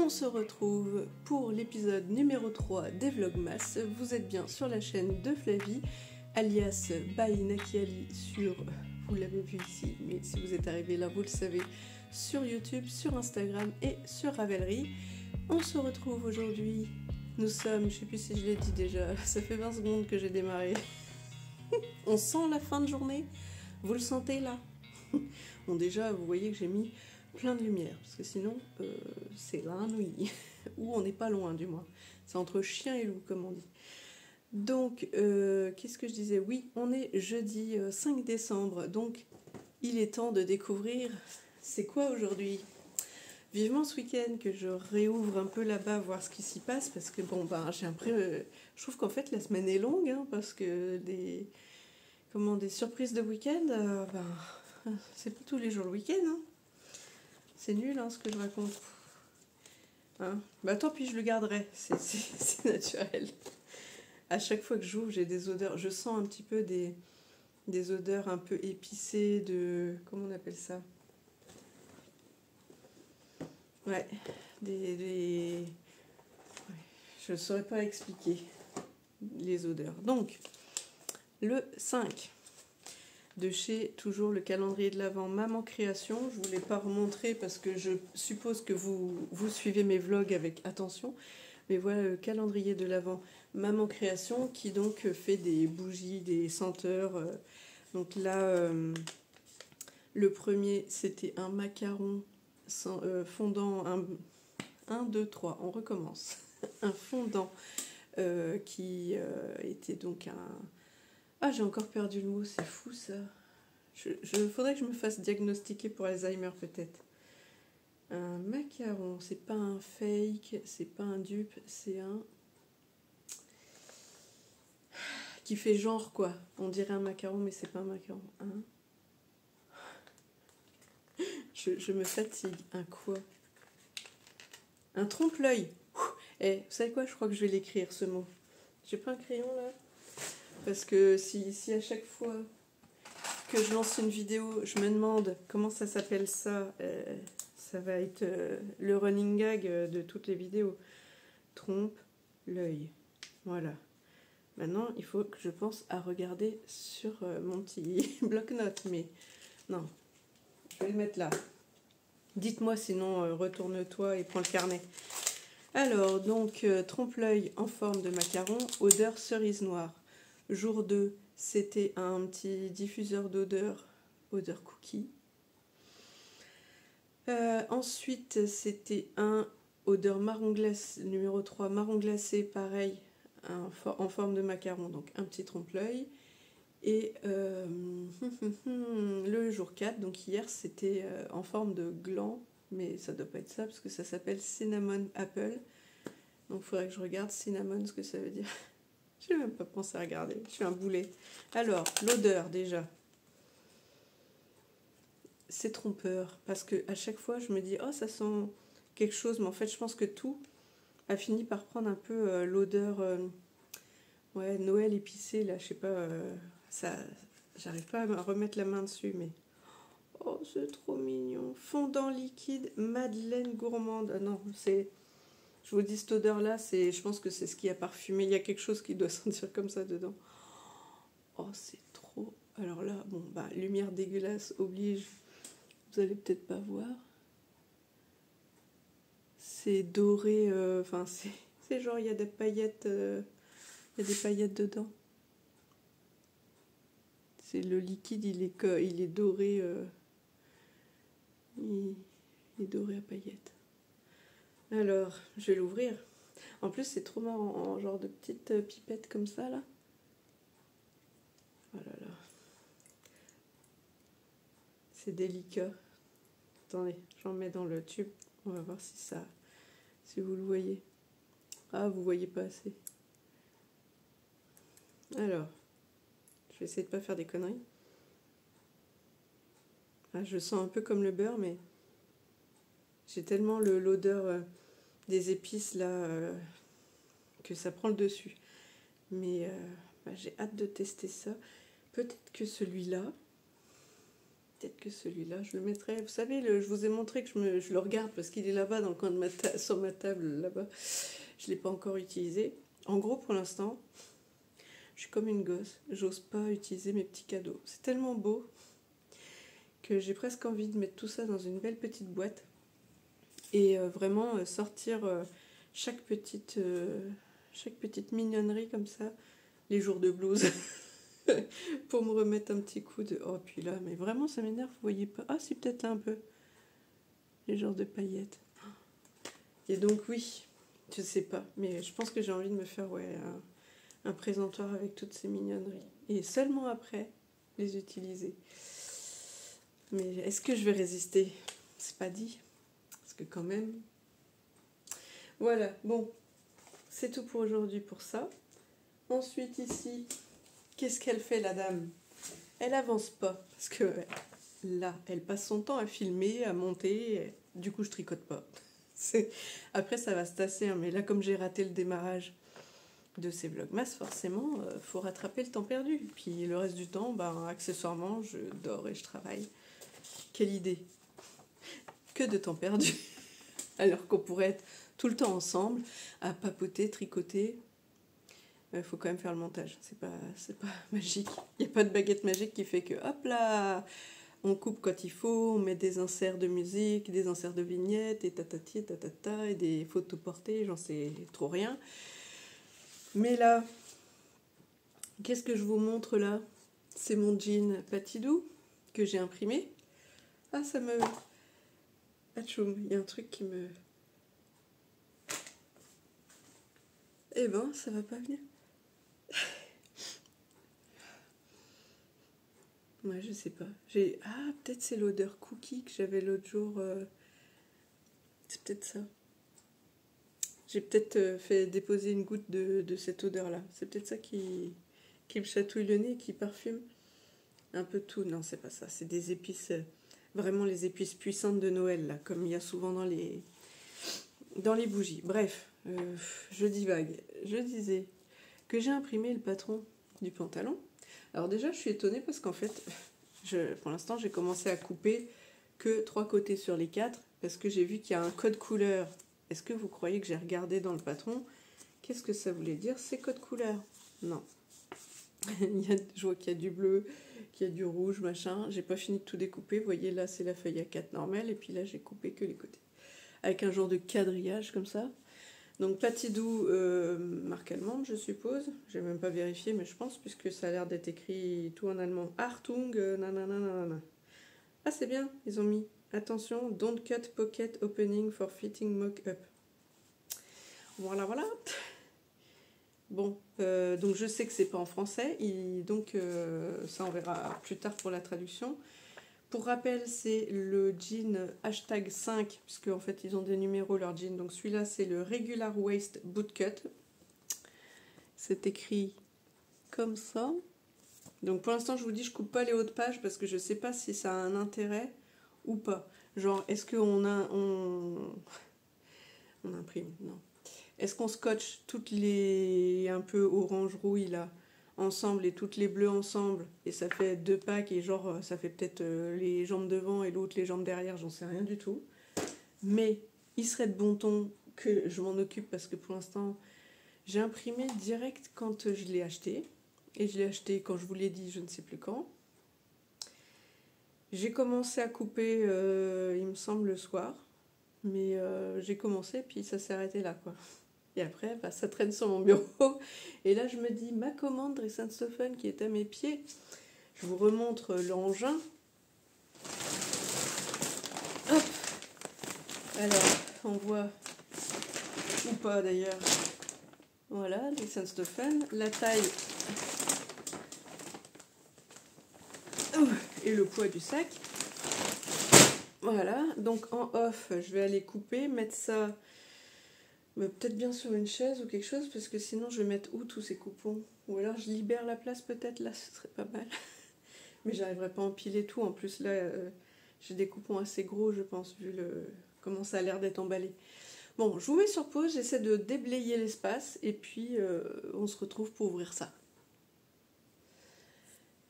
On se retrouve pour l'épisode numéro 3 des Vlogmas. Vous êtes bien sur la chaîne de Flavie, alias by Naki Ali sur, vous l'avez vu ici, mais si vous êtes arrivé là, vous le savez, sur YouTube, sur Instagram et sur Ravelry. On se retrouve aujourd'hui, nous sommes, je sais plus si je l'ai dit déjà, ça fait 20 secondes que j'ai démarré. On sent la fin de journée, vous le sentez là? Bon déjà, vous voyez que j'ai mis plein de lumière, parce que sinon, c'est la nuit, ou on n'est pas loin du moins. C'est entre chien et loup, comme on dit. Donc, qu'est-ce que je disais? Oui, on est jeudi 5 décembre, donc il est temps de découvrir c'est quoi aujourd'hui. Vivement ce week-end que je réouvre un peu là-bas, voir ce qui s'y passe, parce que bon, ben, j'ai un peu... je trouve qu'en fait, la semaine est longue, hein, parce que des surprises de week-end, ben, c'est pas tous les jours le week-end, hein. C'est nul hein, ce que je raconte. Hein, bah tant pis, je le garderai. C'est naturel. À chaque fois que j'ouvre, j'ai des odeurs. Je sens un petit peu des odeurs un peu épicées de... Comment on appelle ça? Ouais. Ouais, je ne saurais pas expliquer les odeurs. Donc, le 5. De chez toujours le calendrier de l'Avent Maman Création. Je ne vous l'ai pas remontré parce que je suppose que vous suivez mes vlogs avec attention. Mais voilà le calendrier de l'Avent Maman Création qui donc fait des bougies, des senteurs. Donc là, le premier c'était un macaron fondant, 1, 2, 3, on recommence. Un fondant qui était donc un... Ah, j'ai encore perdu le mot, c'est fou ça. Faudrait que je me fasse diagnostiquer pour Alzheimer peut-être. Un macaron, c'est pas un fake, c'est pas un dupe, c'est un... qui fait genre quoi. On dirait un macaron mais c'est pas un macaron. Je me fatigue. Un quoi? Un trompe-l'œil. Eh, vous savez quoi? Je crois que je vais l'écrire ce mot. J'ai pas un crayon là? Parce que si à chaque fois que je lance une vidéo, je me demande comment ça s'appelle ça, ça va être le running gag de toutes les vidéos. Trompe l'œil. Voilà. Maintenant, il faut que je pense à regarder sur mon petit bloc-notes, mais non, je vais le mettre là. Dites-moi sinon, retourne-toi et prends le carnet. Alors, donc, trompe-l'œil en forme de macaron, odeur cerise noire. Jour 2, c'était un petit diffuseur d'odeur, odeur cookie. Ensuite, c'était un odeur marron glacé, numéro 3, marron glacé, pareil, en forme de macaron, donc un petit trompe-l'œil. Et le jour 4, donc hier, c'était en forme de gland, mais ça doit pas être ça, parce que ça s'appelle Cinnamon Apple. Donc il faudrait que je regarde cinnamon, ce que ça veut dire. Je n'ai même pas pensé à regarder, je suis un boulet. Alors, l'odeur déjà. C'est trompeur, parce que à chaque fois, je me dis, oh, ça sent quelque chose, mais en fait, je pense que tout a fini par prendre un peu l'odeur, ouais, Noël épicé, là, je sais pas, ça, j'arrive pas à me remettre la main dessus, mais... Oh, c'est trop mignon. Fondant liquide, madeleine gourmande. Ah non, c'est... Je vous dis, cette odeur-là, je pense que c'est ce qui a parfumé. Il y a quelque chose qui doit sentir comme ça dedans. Oh, c'est trop... Alors là, bon, bah, lumière dégueulasse oblige. Vous allez peut-être pas voir. C'est doré, enfin, c'est genre, il y a des paillettes, il y a des paillettes dedans. C'est le liquide, il est doré, il est doré à paillettes. Alors, je vais l'ouvrir. En plus, c'est trop marrant, en genre de petite pipette comme ça, là. Oh là là. C'est délicat. Attendez, j'en mets dans le tube. On va voir si vous le voyez. Ah, vous voyez pas assez. Alors, je vais essayer de pas faire des conneries. Ah, je sens un peu comme le beurre, mais j'ai tellement l'odeur des épices là que ça prend le dessus. Mais bah, j'ai hâte de tester ça. Peut-être que celui-là, peut-être que celui-là, je le mettrai. Vous savez, je vous ai montré que je le regarde parce qu'il est là-bas, dans le coin de sur ma table, là-bas. Je ne l'ai pas encore utilisé. En gros, pour l'instant, je suis comme une gosse. J'ose pas utiliser mes petits cadeaux. C'est tellement beau que j'ai presque envie de mettre tout ça dans une belle petite boîte et vraiment sortir chaque petite mignonnerie comme ça, les jours de blues, pour me remettre un petit coup de... Oh, puis là, mais vraiment, ça m'énerve, vous voyez pas? Ah, si, peut-être un peu. Les genres de paillettes. Et donc, oui, je sais pas, mais je pense que j'ai envie de me faire un présentoir avec toutes ces mignonneries. Et seulement après, les utiliser. Mais est-ce que je vais résister? C'est pas dit. Parce que quand même... Voilà, bon. C'est tout pour aujourd'hui pour ça. Ensuite, ici, qu'est-ce qu'elle fait, la dame? Elle avance pas. Parce que là, elle passe son temps à filmer, à monter. Du coup, je tricote pas. Après, ça va se tasser. Hein, mais là, comme j'ai raté le démarrage de ces vlogmas, forcément, faut rattraper le temps perdu. Puis le reste du temps, accessoirement, je dors et je travaille. Quelle idée! Que de temps perdu! Alors qu'on pourrait être tout le temps ensemble, à papoter, tricoter. Il faut quand même faire le montage, c'est pas magique. Il n'y a pas de baguette magique qui fait que, hop là, on coupe quand il faut, on met des inserts de musique, des inserts de vignettes, et tatati, et tatata, et des photos portées, j'en sais trop rien. Mais là, qu'est-ce que je vous montre là? C'est mon jean Patidou que j'ai imprimé. Ah, ça me... Atchoum, il y a un truc qui me... Eh ben, ça va pas venir. Ouais, je sais pas. Ah, peut-être c'est l'odeur cookie que j'avais l'autre jour. C'est peut-être ça. J'ai peut-être fait déposer une goutte de cette odeur-là. C'est peut-être ça qui me chatouille le nez, qui parfume un peu tout. Non, c'est pas ça. C'est des épices, vraiment les épices puissantes de Noël, là, comme il y a souvent dans les bougies. Bref, je divague. Je disais que j'ai imprimé le patron du pantalon. Alors déjà, je suis étonnée parce qu'en fait, pour l'instant, j'ai commencé à couper que 3 côtés sur les 4 parce que j'ai vu qu'il y a un code couleur. Est-ce que vous croyez que j'ai regardé dans le patron? Qu'est-ce que ça voulait dire, ces codes couleurs? Non. Je vois qu'il y a du bleu, qu'il y a du rouge, machin. J'ai pas fini de tout découper. Vous voyez, là, c'est la feuille A4 normale. Et puis là, j'ai coupé que les côtés. Avec un genre de quadrillage comme ça. Donc Patidou, marque allemande, je suppose. J'ai même pas vérifié, mais je pense, puisque ça a l'air d'être écrit tout en allemand. Achtung, nanana. Ah, c'est bien, ils ont mis. Attention, don't cut pocket opening for fitting mock-up. Voilà. Bon, donc je sais que c'est pas en français, donc ça on verra plus tard pour la traduction. Pour rappel, c'est le jean hashtag 5, puisque en fait ils ont des numéros leur jean. Donc celui-là, c'est le Regular Waist Bootcut. C'est écrit comme ça. Donc pour l'instant, je vous dis, je coupe pas les hauts de page parce que je sais pas si ça a un intérêt ou pas. Genre, est-ce qu'on on imprime? Non. Est-ce qu'on scotche toutes les un peu orange rouille là ensemble et toutes les bleues ensemble et ça fait 2 packs et genre ça fait peut-être les jambes devant et l'autre les jambes derrière, j'en sais rien du tout. Mais il serait de bon ton que je m'en occupe parce que pour l'instant j'ai imprimé direct quand je l'ai acheté et je l'ai acheté quand je vous l'ai dit, je ne sais plus quand. J'ai commencé à couper il me semble le soir, mais j'ai commencé puis ça s'est arrêté là quoi. Et après, ça traîne sur mon bureau. Et là, je me dis, ma commande Dress&Stophen qui est à mes pieds. Je vous remontre l'engin. Hop. Alors, on voit, ou pas d'ailleurs. Voilà, Dress&Stophen. La taille et le poids du sac. Voilà, donc en off, je vais aller couper, mettre ça... peut-être bien sur une chaise ou quelque chose, parce que sinon je vais mettre où tous ces coupons? Ou alors je libère la place peut-être, là ce serait pas mal. Mais j'arriverai pas à empiler tout, en plus là j'ai des coupons assez gros je pense, vu comment ça a l'air d'être emballé. Bon, je vous mets sur pause, j'essaie de déblayer l'espace, et puis on se retrouve pour ouvrir ça.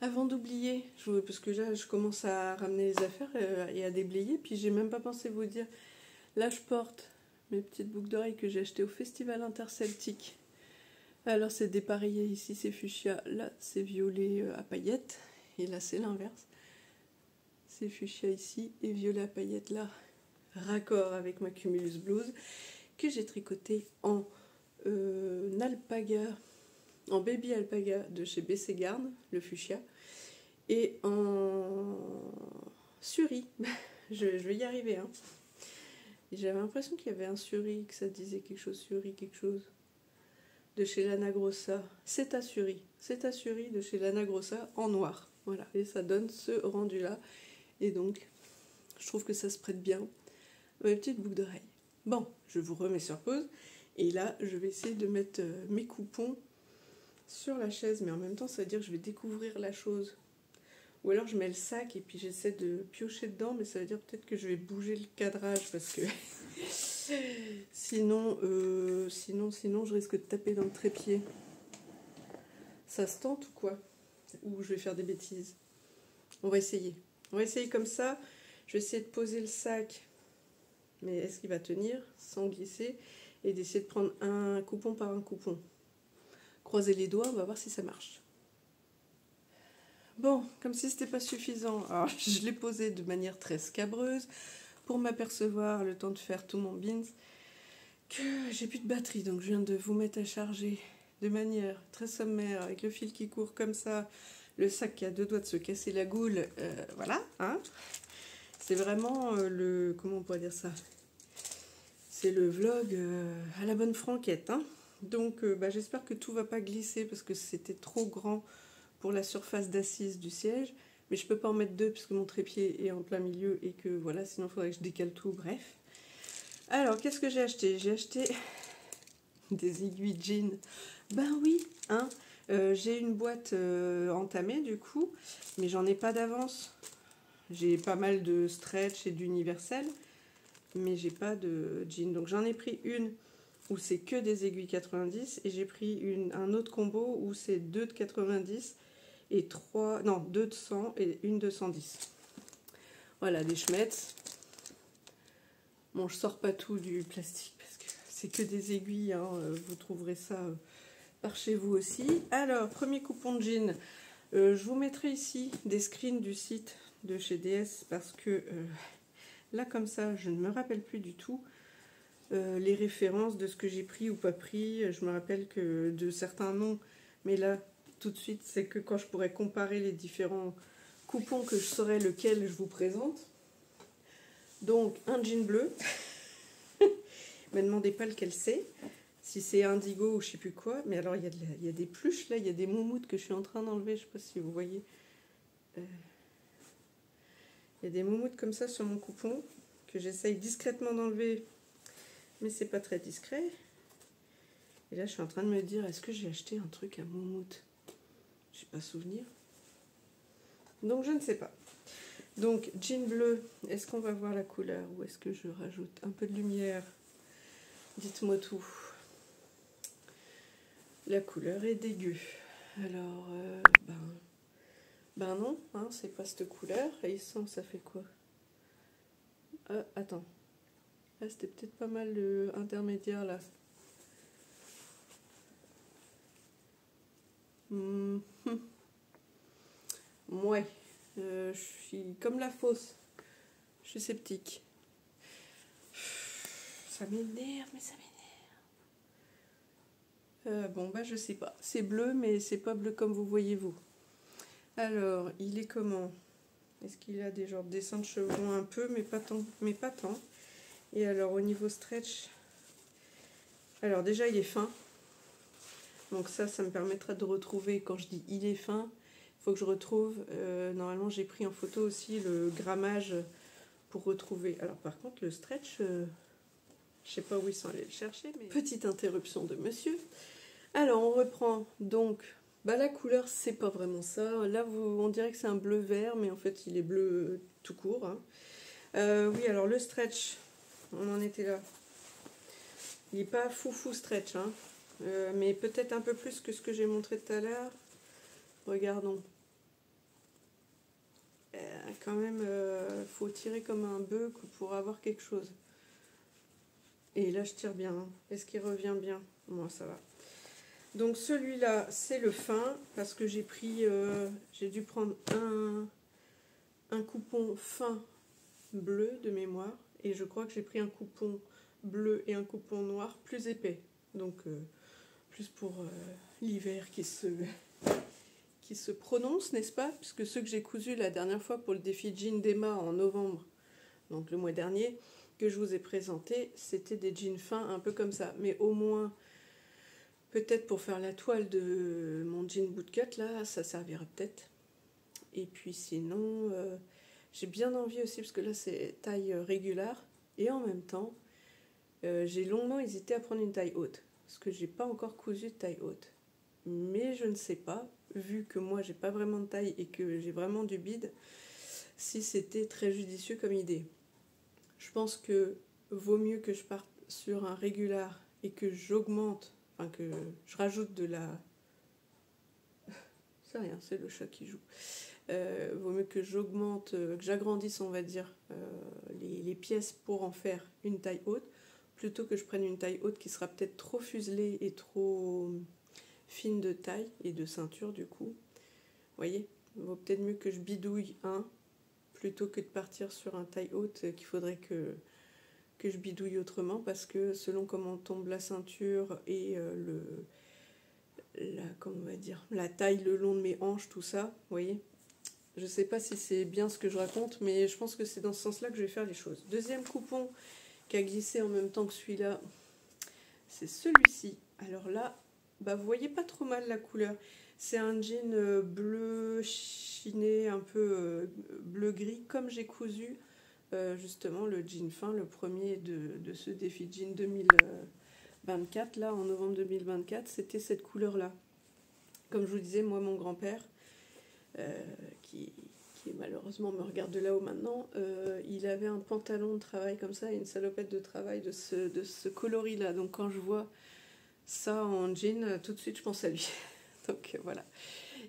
Avant d'oublier, parce que là je commence à ramener les affaires et à déblayer, puis j'ai même pas pensé vous dire, là je porte mes petites boucles d'oreilles que j'ai achetées au Festival Interceltique. Alors c'est dépareillé, ici c'est fuchsia, là c'est violet à paillettes, et là c'est l'inverse. C'est fuchsia ici et violet à paillettes là, raccord avec ma Cumulus blouse que j'ai tricoté en alpaga, en baby alpaga de chez BC Garn, le fuchsia, et en suri. je vais y arriver, hein. J'avais l'impression qu'il y avait un suri, que ça disait quelque chose, suri, quelque chose, de chez Lana Grossa. C'est à suri de chez Lana Grossa en noir. Voilà, et ça donne ce rendu-là. Et donc, je trouve que ça se prête bien à mes petites boucles d'oreilles. Bon, je vous remets sur pause. Et là, je vais essayer de mettre mes coupons sur la chaise. Mais en même temps, ça veut dire que je vais découvrir la chose. Ou alors, je mets le sac et puis j'essaie de piocher dedans. Mais ça veut dire peut-être que je vais bouger le cadrage parce que sinon, je risque de taper dans le trépied. Ça se tente ou quoi? Ou je vais faire des bêtises? On va essayer. On va essayer comme ça. Je vais essayer de poser le sac. Mais est-ce qu'il va tenir sans glisser? Et d'essayer de prendre un coupon par un coupon. Croiser les doigts, on va voir si ça marche. Bon, comme si c'était pas suffisant, alors je l'ai posé de manière très scabreuse pour m'apercevoir, le temps de faire tout mon beans, que j'ai plus de batterie. Donc je viens de vous mettre à charger de manière très sommaire, avec le fil qui court comme ça, le sac qui a deux doigts de se casser la goule, voilà, hein. C'est vraiment le... Comment on pourrait dire ça? C'est le vlog à la bonne franquette, hein. Donc j'espère que tout va pas glisser parce que c'était trop grand pour la surface d'assise du siège. Mais je peux pas en mettre deux puisque mon trépied est en plein milieu et que voilà, sinon il faudrait que je décale tout, bref. Alors, qu'est-ce que j'ai acheté? J'ai acheté des aiguilles jean. Ben oui, hein. J'ai une boîte entamée du coup, mais j'en ai pas d'avance. J'ai pas mal de stretch et d'universel, mais j'ai pas de jean. Donc j'en ai pris une où c'est que des aiguilles 90 et j'ai pris un autre combo où c'est 2 de 90 et 2 de 100 et une de 110. Voilà, des schmetz. Bon, je sors pas tout du plastique parce que c'est que des aiguilles, hein. Vous trouverez ça par chez vous aussi. Alors, premier coupon de jean. Je vous mettrai ici des screens du site de chez DS parce que là, comme ça, je ne me rappelle plus du tout les références de ce que j'ai pris ou pas pris. Je me rappelle que de certains noms, mais là, tout de suite, c'est que quand je pourrais comparer les différents coupons que je saurais lequel je vous présente. Donc, un jean bleu. Ne me demandez pas lequel c'est. Si c'est indigo ou je sais plus quoi. Mais alors, il y a des pluches là, il y a des moumoutes que je suis en train d'enlever. Je sais pas si vous voyez. Il y a des moumoutes comme ça sur mon coupon que j'essaye discrètement d'enlever. Mais c'est pas très discret. Et là, je suis en train de me dire, est-ce que j'ai acheté un truc à moumoute? J'ai pas souvenir. Donc, je ne sais pas. Donc, jean bleu, est-ce qu'on va voir la couleur ou est-ce que je rajoute un peu de lumière? Dites-moi tout. La couleur est dégueu. Alors, ben non, hein, c'est pas cette couleur. Et il semble, ça fait quoi? Ah, attends. Ah, c'était peut-être pas mal le intermédiaire là. Ouais, je suis comme la fausse. Je suis sceptique. Ça m'énerve, mais ça m'énerve. Bon, je sais pas. C'est bleu, mais c'est pas bleu comme vous voyez vous. Alors, il est comment? Est-ce qu'il a des genres de dessins de chevrons un peu, mais pas tant. Et alors, au niveau stretch, alors déjà, il est fin. Donc ça me permettra de retrouver, quand je dis il est fin, il faut que je retrouve, normalement j'ai pris en photo aussi le grammage pour retrouver. Alors par contre, le stretch, je sais pas où ils sont allés le chercher, mais... Petite interruption de monsieur. Alors, on reprend. Donc, la couleur, c'est pas vraiment ça. Là, on dirait que c'est un bleu vert, mais en fait, il est bleu tout court, hein. Oui, alors le stretch, on en était là. Il n'est pas foufou stretch, hein. Mais peut-être un peu plus que ce que j'ai montré tout à l'heure. Regardons. quand même, faut tirer comme un bœuf pour avoir quelque chose. Et là, je tire bien. Hein. Est-ce qu'il revient bien? Moi, ça va. Donc celui-là, c'est le fin, parce que j'ai pris, j'ai dû prendre un coupon fin bleu de mémoire, et je crois que j'ai pris un coupon bleu et un coupon noir plus épais. Donc plus pour l'hiver qui se prononce, n'est-ce pas? Puisque ceux que j'ai cousus la dernière fois pour le défi jean d'Emma en novembre, donc le mois dernier, que je vous ai présenté, c'était des jeans fins un peu comme ça. Mais au moins, peut-être pour faire la toile de mon jean bootcut, là, ça servira peut-être. Et puis sinon, j'ai bien envie aussi, parce que là, c'est taille régulière. Et en même temps, j'ai longuement hésité à prendre une taille haute. Parce que j'ai pas encore cousu de taille haute. Mais je ne sais pas, vu que moi, j'ai pas vraiment de taille et que j'ai vraiment du bide, si c'était très judicieux comme idée. Je pense que vaut mieux que je parte sur un régulier et que j'augmente, enfin que je rajoute de la... C'est rien, c'est le chat qui joue. Vaut mieux que j'augmente, que j'agrandisse, on va dire, les pièces pour en faire une taille haute, plutôt que je prenne une taille haute qui sera peut-être trop fuselée et trop fine de taille et de ceinture du coup. Vous voyez, il vaut peut-être mieux que je bidouille un, plutôt que de partir sur un taille haute qu'il faudrait que je bidouille autrement, parce que selon comment tombe la ceinture et comment on va dire, la taille le long de mes hanches, tout ça, vous voyez, je sais pas si c'est bien ce que je raconte, mais je pense que c'est dans ce sens-là que je vais faire les choses. Deuxième coupon qui a glissé en même temps que celui-là, c'est celui-ci. Alors là, bah vous voyez pas trop mal la couleur. C'est un jean bleu chiné, un peu bleu-gris, comme j'ai cousu justement le jean fin, le premier de ce défi jean 2024, là, en novembre 2024, c'était cette couleur-là. Comme je vous disais, moi, mon grand-père, qui malheureusement me regarde de là-haut maintenant, il avait un pantalon de travail comme ça et une salopette de travail de ce coloris-là. Donc quand je vois ça en jean, tout de suite je pense à lui. Donc voilà.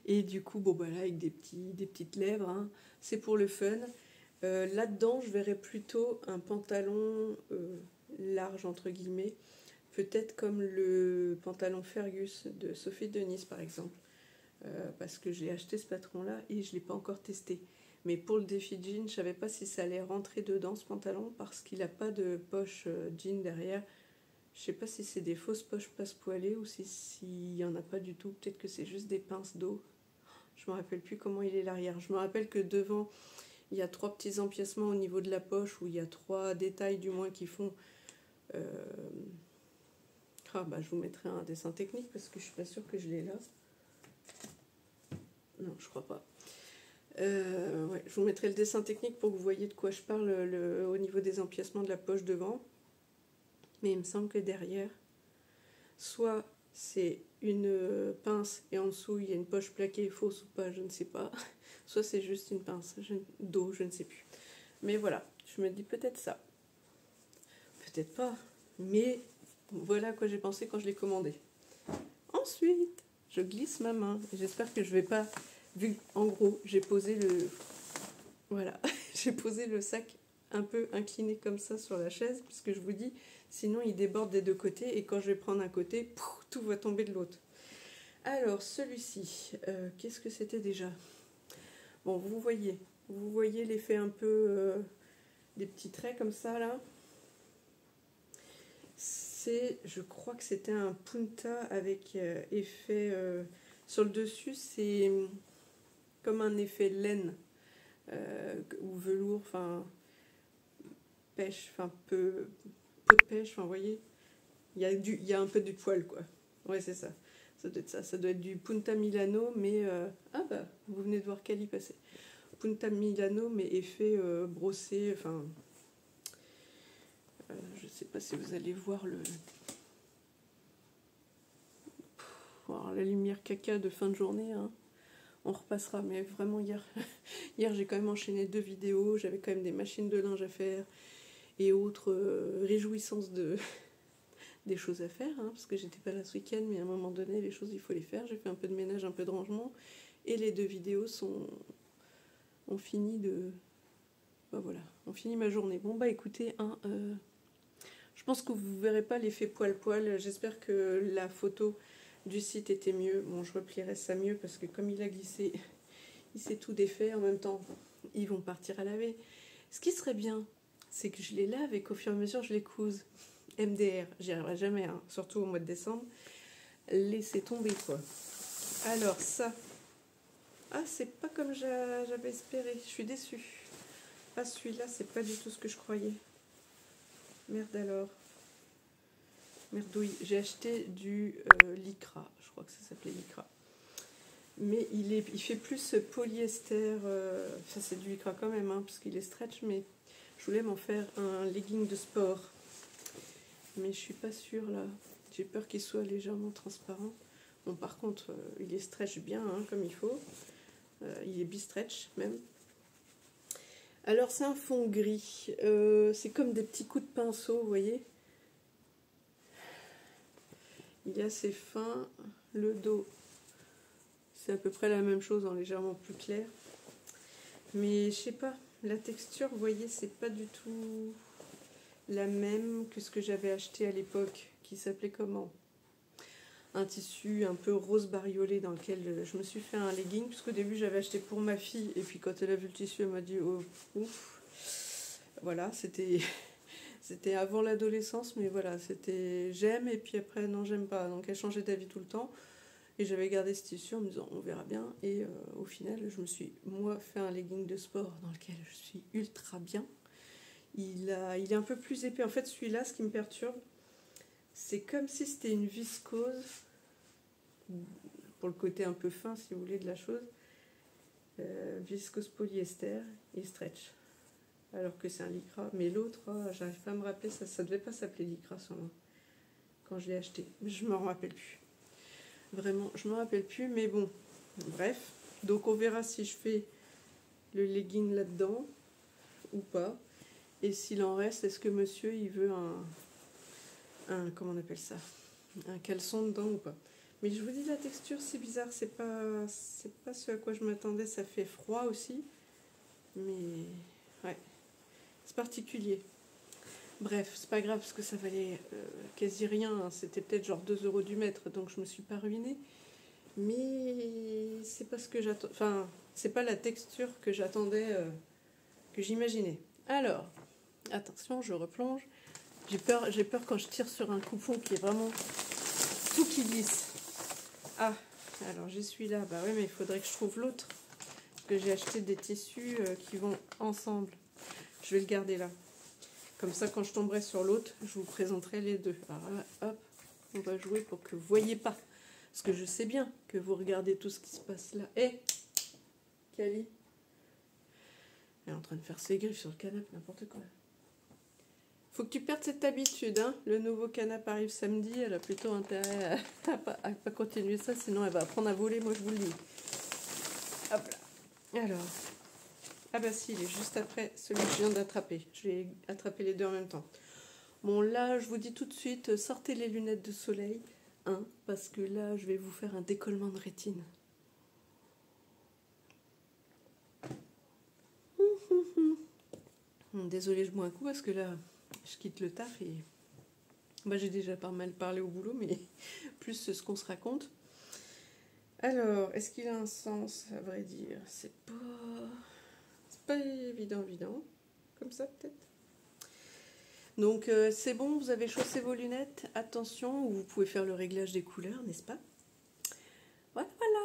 Et du coup, bon bah là, avec des petites lèvres, hein, c'est pour le fun. Là-dedans, je verrais plutôt un pantalon large, entre guillemets, peut-être comme le pantalon Fergus de Sophie Denis, par exemple, parce que j'ai acheté ce patron-là et je ne l'ai pas encore testé. Mais pour le défi jean, je ne savais pas si ça allait rentrer dedans, ce pantalon, parce qu'il n'a pas de poche jean derrière. Je ne sais pas si c'est des fausses poches passe-poilées ou s'il n'y en a pas du tout. Peut-être que c'est juste des pinces d'eau. Je ne me rappelle plus comment il est l'arrière. Je me rappelle que devant... Il y a 3 petits empiècements au niveau de la poche, où il y a 3 détails du moins qui font... Ah bah je vous mettrai un dessin technique parce que je suis pas sûre que je l'ai là. Non, je crois pas. Ouais, je vous mettrai le dessin technique pour que vous voyez de quoi je parle au niveau des empiècements de la poche devant. Mais il me semble que derrière, soit c'est une pince et en dessous il y a une poche plaquée, fausse ou pas, je ne sais pas. Soit c'est juste une pince d'eau, je ne sais plus. Mais voilà, je me dis peut-être ça. Peut-être pas. Mais voilà à quoi j'ai pensé quand je l'ai commandé. Ensuite, je glisse ma main. J'espère que je vais pas... Vu en gros, j'ai posé le... Voilà, j'ai posé le sac un peu incliné comme ça sur la chaise, puisque je vous dis, sinon il déborde des deux côtés, et quand je vais prendre un côté, pouf, tout va tomber de l'autre. Alors, celui-ci, qu'est-ce que c'était déjà? Bon, vous voyez l'effet un peu des petits traits comme ça là. Je crois que c'était un punta avec effet sur le dessus, c'est comme un effet laine ou velours, enfin pêche, enfin peau de pêche, enfin vous voyez, il y a un peu du poil quoi. Ouais, c'est ça. Ça doit être ça. Ça doit être du Punta Milano, mais ah bah vous venez de voir Cali passer. Punta Milano, mais effet brossé, enfin je sais pas si vous allez voir la lumière caca de fin de journée, hein. On repassera, mais vraiment hier j'ai quand même enchaîné 2 vidéos, j'avais quand même des machines de linge à faire et autres réjouissances des choses à faire, hein, parce que j'étais pas là ce week-end, mais à un moment donné les choses il faut les faire. J'ai fait un peu de ménage, un peu de rangement, et les 2 vidéos sont on finit de... Ben voilà, on finit ma journée. Bon bah écoutez, hein, je pense que vous ne verrez pas l'effet poil-poil. J'espère que la photo du site était mieux. Bon, je replierai ça mieux parce que comme il a glissé, il s'est tout défait. En même temps, ils vont partir à laver. Ce qui serait bien, c'est que je les lave et qu'au fur et à mesure, je les couse. MDR, j'y arriverai jamais, hein, surtout au mois de décembre. Laissez tomber, quoi. Alors, ça. Ah, c'est pas comme j'avais espéré. Je suis déçue. Ah, celui-là, c'est pas du tout ce que je croyais. Merde alors. Merdouille. J'ai acheté du Lycra. Je crois que ça s'appelait Lycra. Mais il fait plus polyester. Ça, c'est du Lycra quand même, hein, parce qu'il est stretch. Mais je voulais m'en faire un legging de sport. Mais je suis pas sûre, là. J'ai peur qu'il soit légèrement transparent. Bon, par contre, il est stretch bien, hein, comme il faut. Il est bi-stretch, même. Alors, c'est un fond gris. C'est comme des petits coups de pinceau, vous voyez. Il est assez fin. Le dos, c'est à peu près la même chose, en légèrement plus clair. Mais, je sais pas, la texture, vous voyez, c'est pas du tout la même que ce que j'avais acheté à l'époque, qui s'appelait comment? Un tissu un peu rose bariolé dans lequel je me suis fait un legging, puisqu'au début j'avais acheté pour ma fille, et puis quand elle a vu le tissu, elle m'a dit oh, ouf. Voilà, c'était avant l'adolescence, mais voilà, c'était j'aime, et puis après non, j'aime pas. Donc elle changeait d'avis tout le temps, et j'avais gardé ce tissu en me disant on verra bien, et au final, je me suis, moi, fait un legging de sport dans lequel je suis ultra bien. Il est un peu plus épais. En fait, celui-là, ce qui me perturbe, c'est comme si c'était une viscose, pour le côté un peu fin, si vous voulez, de la chose. Viscose polyester et stretch. Alors que c'est un Lycra. Mais l'autre, j'arrive pas à me rappeler, ça devait pas s'appeler Lycra quand je l'ai acheté. Mais je me rappelle plus. Vraiment, je me rappelle plus, mais bon. Bref. Donc on verra si je fais le legging là-dedans ou pas. Et s'il en reste, est-ce que monsieur, il veut un comment on appelle ça? Un caleçon dedans ou pas? Mais je vous dis, la texture, c'est bizarre. C'est pas ce à quoi je m'attendais. Ça fait froid aussi. Mais, ouais. C'est particulier. Bref, c'est pas grave parce que ça valait quasi rien. Hein. C'était peut-être genre 2 € du mètre. Donc je me suis pas ruinée. Mais c'est pas ce que j'attends. Enfin, c'est pas la texture que j'attendais, que j'imaginais. Alors, attention, je replonge. J'ai peur quand je tire sur un coupon qui est vraiment tout qui glisse. Ah, alors j'ai celui-là. Bah oui, mais il faudrait que je trouve l'autre. Parce que j'ai acheté des tissus qui vont ensemble. Je vais le garder là. Comme ça, quand je tomberai sur l'autre, je vous présenterai les deux. Alors là, hop, on va jouer pour que vous ne voyez pas. Parce que je sais bien que vous regardez tout ce qui se passe là. Hé, Cali. Elle est en train de faire ses griffes sur le canapé, n'importe quoi. Faut que tu perdes cette habitude, hein. Le nouveau canapé arrive samedi, elle a plutôt intérêt à pas continuer ça, sinon elle va apprendre à voler, moi je vous le dis. Hop là. Alors, ah bah si, il est juste après celui que je viens d'attraper. Je vais attraper les deux en même temps. Bon là, je vous dis tout de suite, sortez les lunettes de soleil, hein, parce que là, je vais vous faire un décollement de rétine. Désolée, je bois un coup parce que là, je quitte le taf et bah, j'ai déjà pas mal parlé au boulot, mais plus ce qu'on se raconte. Alors, est-ce qu'il a un sens, à vrai dire? C'est pas évident, comme ça peut-être. Donc c'est bon, vous avez chaussé vos lunettes, attention, vous pouvez faire le réglage des couleurs, n'est-ce pas? Voilà, voilà.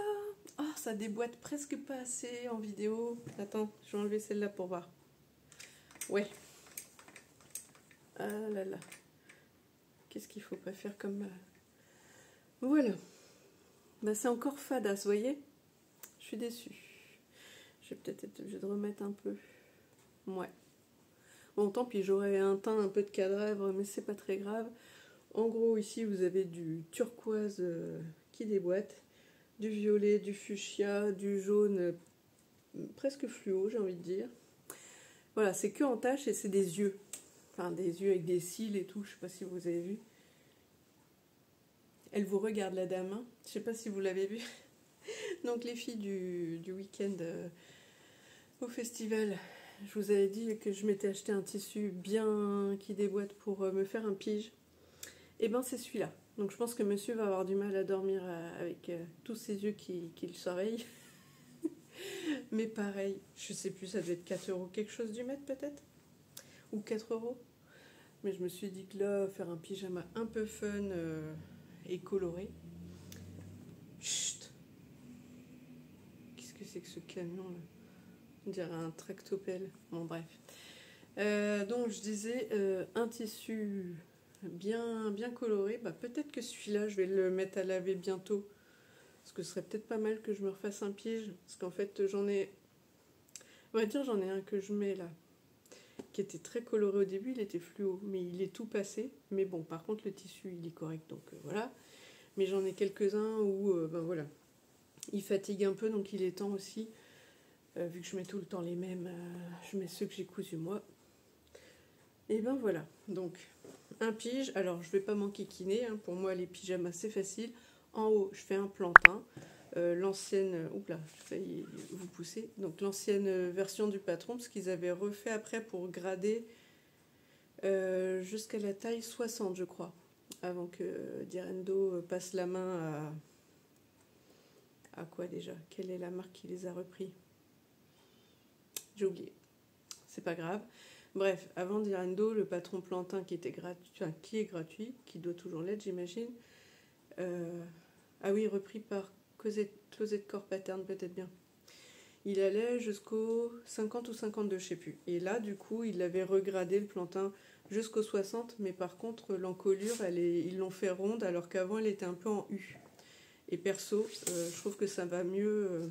Oh, ça déboîte presque pas assez en vidéo. Attends, je vais enlever celle-là pour voir. Ouais. Ah là là. Qu'est-ce qu'il faut pas faire comme... Voilà. Bah, c'est encore fadasse, vous voyez? Je suis déçue. Je vais peut-être être obligée de remettre un peu. Ouais. Bon, tant pis, j'aurais un teint un peu de cadavre, mais c'est pas très grave. En gros, ici, vous avez du turquoise qui déboîte, du violet, du fuchsia, du jaune presque fluo, j'ai envie de dire. Voilà, c'est que en tache et c'est des yeux. Enfin, des yeux avec des cils et tout, je sais pas si vous avez vu. Elle vous regarde, la dame, hein. Je sais pas si vous l'avez vu. Donc, les filles du week-end Au festival, je vous avais dit que je m'étais acheté un tissu bien qui déboîte pour me faire un pige. Et ben c'est celui-là. Donc je pense que monsieur va avoir du mal à dormir avec tous ses yeux qui le surveillent. Mais pareil, je sais plus, ça devait être 4 euros quelque chose du mètre peut-être. Ou 4 euros. Mais je me suis dit que là, faire un pyjama un peu fun et coloré. Chut. Qu'est-ce que c'est que ce camion là? On dirait un tractopelle. Bon bref. Donc je disais un tissu bien coloré. Bah, peut-être que celui-là, je vais le mettre à laver bientôt. Parce que ce serait peut-être pas mal que je me refasse un pige. Parce qu'en fait, j'en ai... On va dire, j'en ai un que je mets là. Qui était très coloré au début, il était fluo. Mais il est tout passé. Mais bon, par contre, le tissu, il est correct. Donc voilà. Mais j'en ai quelques-uns où, ben voilà. Il fatigue un peu, donc il est temps aussi. Vu que je mets tout le temps les mêmes, je mets ceux que j'ai cousus moi. Et ben voilà. Donc, un pige. Alors, je vais pas m'enquiquiner. Hein. Pour moi, les pyjamas, c'est facile. En haut, je fais un plantin. L'ancienne, oula, j'ai failli vous pousser. Donc l'ancienne version du patron, parce qu'ils avaient refait après pour grader jusqu'à la taille 60, je crois, avant que Direndo passe la main à quoi déjà? Quelle est la marque qui les a repris? J'ai oublié. C'est pas grave. Bref, avant Direndo, le patron plantin qui était gratuit, enfin, qui est gratuit, qui doit toujours l'être, j'imagine. Ah oui, repris par Closet Core Pattern, peut-être bien. Il allait jusqu'au 50 ou 52, je sais plus. Et là, du coup, il avait regradé le plantin jusqu'au 60, mais par contre, l'encolure, ils l'ont fait ronde, alors qu'avant, elle était un peu en U. Et perso, je trouve que ça va mieux.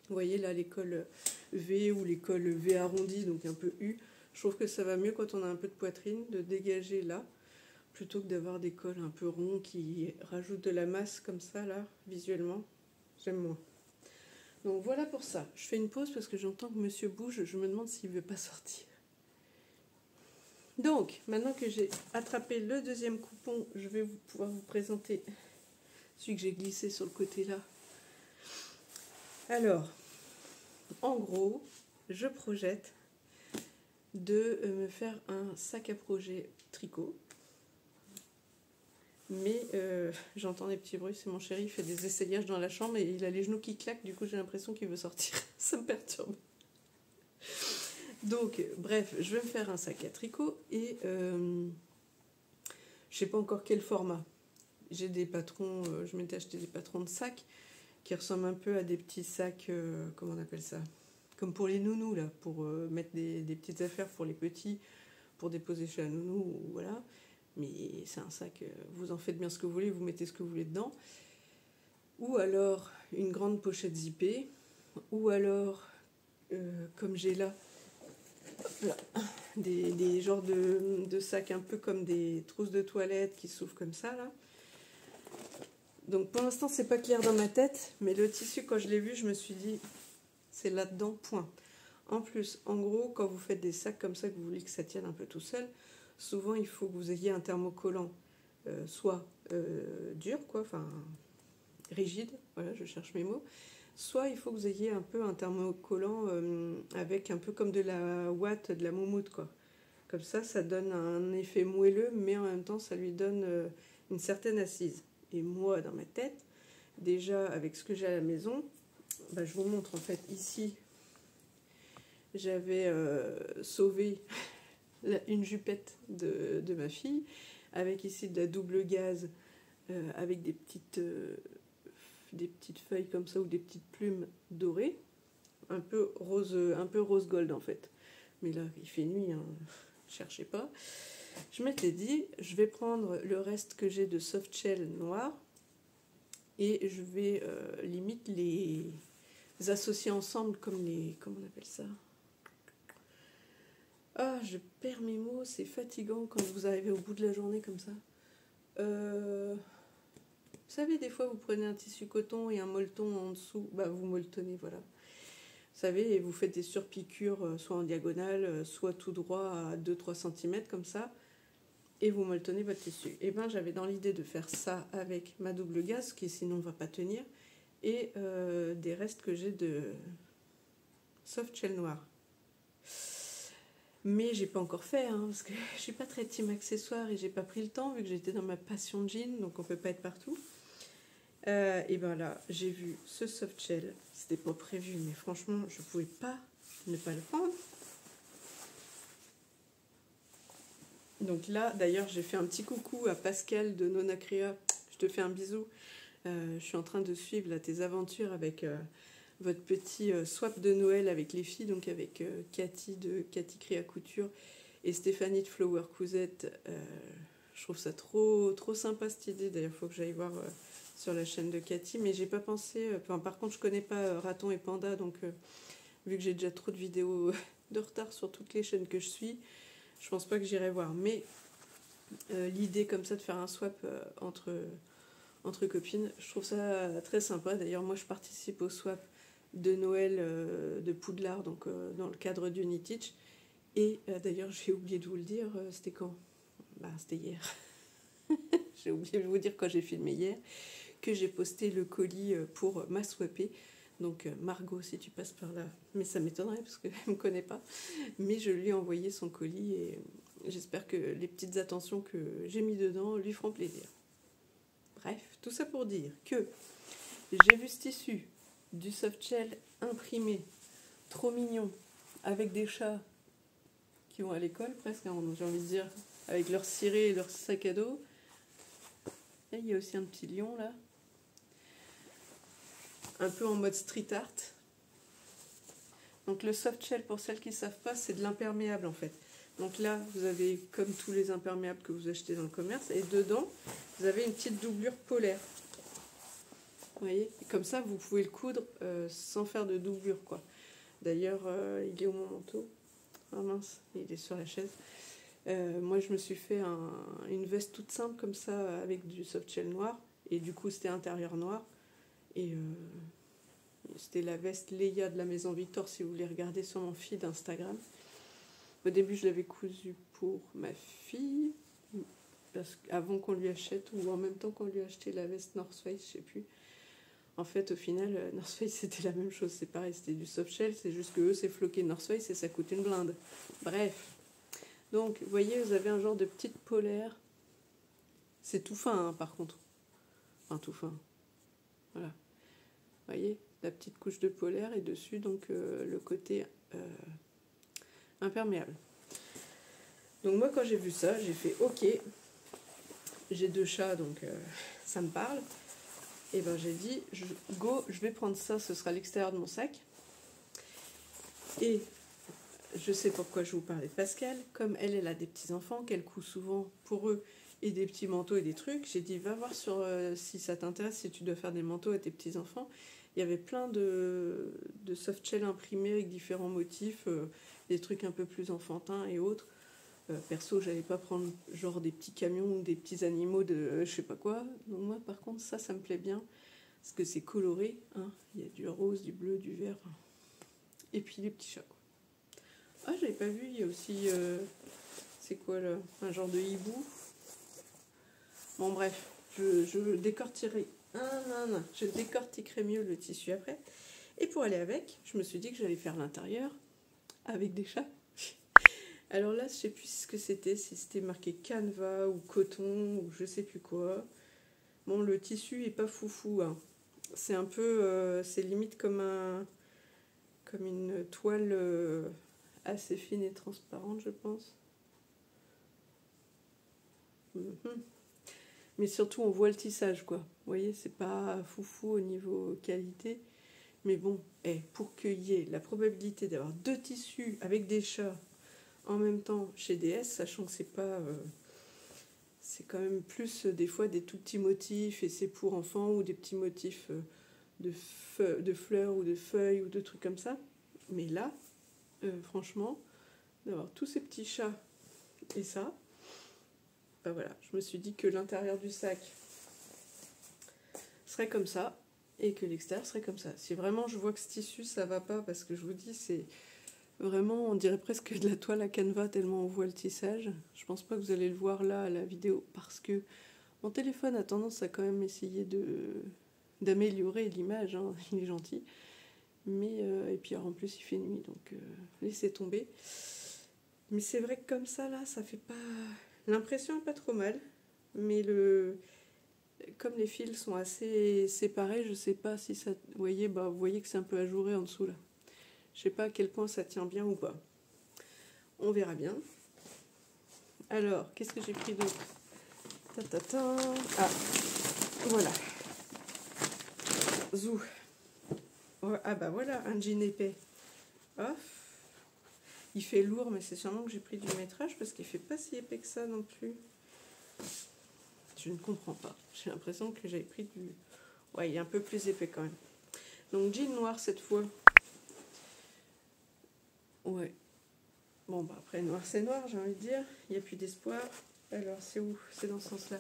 Vous voyez là, l'école V ou l'école V arrondi, donc un peu U. Je trouve que ça va mieux quand on a un peu de poitrine, de dégager là, plutôt que d'avoir des cols un peu ronds qui rajoutent de la masse comme ça, là, visuellement. J'aime moins. Donc voilà pour ça. Je fais une pause parce que j'entends que monsieur bouge. Je me demande s'il ne veut pas sortir. Donc, maintenant que j'ai attrapé le deuxième coupon, je vais pouvoir vous présenter celui que j'ai glissé sur le côté là. Alors, en gros, je projette de me faire un sac à projet tricot. Mais j'entends des petits bruits, c'est mon chéri, il fait des essayages dans la chambre et il a les genoux qui claquent, du coup j'ai l'impression qu'il veut sortir. Ça me perturbe. Donc, bref, je vais me faire un sac à tricot et je sais pas encore quel format. J'ai des patrons, je m'étais acheté des patrons de sacs qui ressemblent un peu à des petits sacs, comment on appelle ça? Comme pour les nounous, là, pour mettre des petites affaires pour les petits, pour déposer chez la nounou, voilà. Mais c'est un sac, vous en faites bien ce que vous voulez, vous mettez ce que vous voulez dedans. Ou alors une grande pochette zippée, ou alors, comme j'ai là, des genres de sacs un peu comme des trousses de toilette qui s'ouvrent comme ça, là. Donc pour l'instant, c'est pas clair dans ma tête, mais le tissu, quand je l'ai vu, je me suis dit, c'est là-dedans, point. En plus, en gros, quand vous faites des sacs comme ça, que vous voulez que ça tienne un peu tout seul, souvent, il faut que vous ayez un thermocollant, soit dur, quoi, enfin rigide, voilà, je cherche mes mots, soit il faut que vous ayez un peu un thermocollant avec un peu comme de la ouate, de la moumoute, quoi. Comme ça donne un effet moelleux, mais en même temps, ça lui donne une certaine assise. Et moi, dans ma tête, déjà, avec ce que j'ai à la maison, bah, je vous montre, en fait, ici, j'avais sauvé une jupette de ma fille, avec ici de la double gaze, avec des petites feuilles comme ça, ou des petites plumes dorées, un peu rose gold en fait. Mais là, il fait nuit, hein, cherchez pas. Je m'étais dit, je vais prendre le reste que j'ai de soft shell noir, et je vais limite les associer ensemble comme les... Comment on appelle ça? Ah, je perds mes mots, c'est fatigant quand vous arrivez au bout de la journée comme ça. Vous savez, des fois, vous prenez un tissu coton et un molleton en dessous. Bah, vous molletonnez, voilà. Vous savez, et vous faites des surpiqûres, soit en diagonale, soit tout droit à 2-3 cm, comme ça. Et vous molletonnez votre tissu. Et bien, j'avais dans l'idée de faire ça avec ma double gaze, qui sinon ne va pas tenir. Et des restes que j'ai de soft shell noir. Mais j'ai pas encore fait, hein, parce que je suis pas très team accessoires et j'ai pas pris le temps vu que j'étais dans ma passion de jean, donc on peut pas être partout. Et ben là, j'ai vu ce soft shell, c'était pas prévu, mais franchement, je pouvais pas ne pas le prendre. Donc là, d'ailleurs, j'ai fait un petit coucou à Pascal de Nona Crea. Je te fais un bisou. Je suis en train de suivre là, tes aventures avec votre petit swap de Noël avec les filles, donc avec Cathy de Cathy Crea Couture et Stéphanie de Flower Cousette. Je trouve ça trop sympa cette idée. D'ailleurs, il faut que j'aille voir sur la chaîne de Cathy, mais j'ai pas pensé. Par contre, je connais pas Raton et Panda, donc vu que j'ai déjà trop de vidéos de retard sur toutes les chaînes que je suis, je pense pas que j'irai voir. Mais l'idée comme ça de faire un swap entre copines, je trouve ça très sympa. D'ailleurs, moi, je participe au swap de Noël de Poudlard, donc dans le cadre du Uniteach. Et d'ailleurs, j'ai oublié de vous le dire, c'était quand ? Bah, c'était hier. J'ai oublié de vous dire quand j'ai filmé hier que j'ai posté le colis pour ma swapée. Donc Margot, si tu passes par là, mais ça m'étonnerait parce qu'elle ne me connaît pas. Mais je lui ai envoyé son colis et j'espère que les petites attentions que j'ai mis dedans lui feront plaisir. Bref, tout ça pour dire que j'ai vu ce tissu du soft shell imprimé, trop mignon, avec des chats qui vont à l'école presque, hein, j'ai envie de dire, avec leur ciré et leur sac à dos. Et il y a aussi un petit lion là, un peu en mode street art. Donc le soft shell, pour celles qui ne savent pas, c'est de l'imperméable en fait. Donc là, vous avez comme tous les imperméables que vous achetez dans le commerce, et dedans, vous avez une petite doublure polaire. Vous voyez, et comme ça, vous pouvez le coudre sans faire de doublure, quoi. D'ailleurs, il est où mon manteau? Ah mince, il est sur la chaise. Moi, je me suis fait une veste toute simple comme ça, avec du soft shell noir, et du coup, c'était intérieur noir. Et c'était la veste Leia de la Maison Victor, si vous voulez regarder sur mon feed Instagram. Au début, je l'avais cousue pour ma fille, avant qu'on lui achète, ou en même temps qu'on lui a acheté la veste North Face, je sais plus. En fait, au final, North Face, c'était la même chose. C'est pareil, c'était du soft shell, c'est juste que eux, c'est floqué North Face et ça coûte une blinde. Bref. Donc, vous voyez, vous avez un genre de petite polaire. C'est tout fin, hein, par contre. Enfin, tout fin. Voilà. Vous voyez, la petite couche de polaire et dessus, donc, le côté imperméable. Donc, moi, quand j'ai vu ça, j'ai fait « Ok, j'ai 2 chats, donc ça me parle. » Et ben j'ai dit, go, je vais prendre ça, ce sera l'extérieur de mon sac. Et je sais pourquoi je vous parlais de Pascal. Comme elle a des petits-enfants, qu'elle coud souvent pour eux, et des petits manteaux et des trucs, j'ai dit, va voir sur si ça t'intéresse, si tu dois faire des manteaux à tes petits-enfants. Il y avait plein de soft shell imprimés avec différents motifs, des trucs un peu plus enfantins et autres. Perso, j'allais pas prendre genre des petits camions ou des petits animaux de je sais pas quoi. Donc moi, par contre, ça me plaît bien parce que c'est coloré. Hein. Il y a du rose, du bleu, du vert. Et puis les petits chats. Quoi. Ah, j'avais pas vu. Il y a aussi, c'est quoi là, un genre de hibou. Bon bref, je décortiquerai. Je décortiquerai mieux le tissu après. Et pour aller avec, je me suis dit que j'allais faire l'intérieur avec des chats. Alors là, je sais plus ce que c'était, si c'était marqué canevas ou coton ou je sais plus quoi. Bon, le tissu est pas foufou. Hein. C'est un peu, c'est limite comme une toile assez fine et transparente, je pense. Mais surtout, on voit le tissage, quoi. Vous voyez, c'est pas foufou au niveau qualité. Mais bon, pour qu'il y ait la probabilité d'avoir 2 tissus avec des chats en même temps chez DS, sachant que c'est pas c'est quand même plus des fois des tout petits motifs et c'est pour enfants ou des petits motifs de fleurs ou de feuilles ou de trucs comme ça, mais là franchement d'avoir tous ces petits chats et ça, ben voilà, je me suis dit que l'intérieur du sac serait comme ça et que l'extérieur serait comme ça. Si vraiment je vois que ce tissu ça va pas, parce que je vous dis c'est vraiment, on dirait presque de la toile à canevas tellement on voit le tissage. Je pense pas que vous allez le voir là à la vidéo parce que mon téléphone a tendance à quand même essayer d'améliorer l'image. Hein. Il est gentil. Mais, et puis alors, en plus il fait nuit, donc laissez tomber. Mais c'est vrai que comme ça, là, ça fait pas... L'impression est pas trop mal, mais comme les fils sont assez séparés, je sais pas si ça... Vous voyez, vous voyez que c'est un peu ajouré en dessous, là. Je sais pas à quel point ça tient bien ou pas. On verra bien. Alors, qu'est-ce que j'ai pris d'autre? Ah, voilà. Zou. Ah bah voilà, un jean épais. Oh. Il fait lourd, mais c'est sûrement que j'ai pris du métrage parce qu'il fait pas si épais que ça non plus. Je ne comprends pas. J'ai l'impression que j'avais pris du... Ouais, il est un peu plus épais quand même. Donc jean noir cette fois. Ouais. Bon, bah après noir c'est noir, j'ai envie de dire. Il n'y a plus d'espoir. Alors c'est où? C'est dans ce sens-là.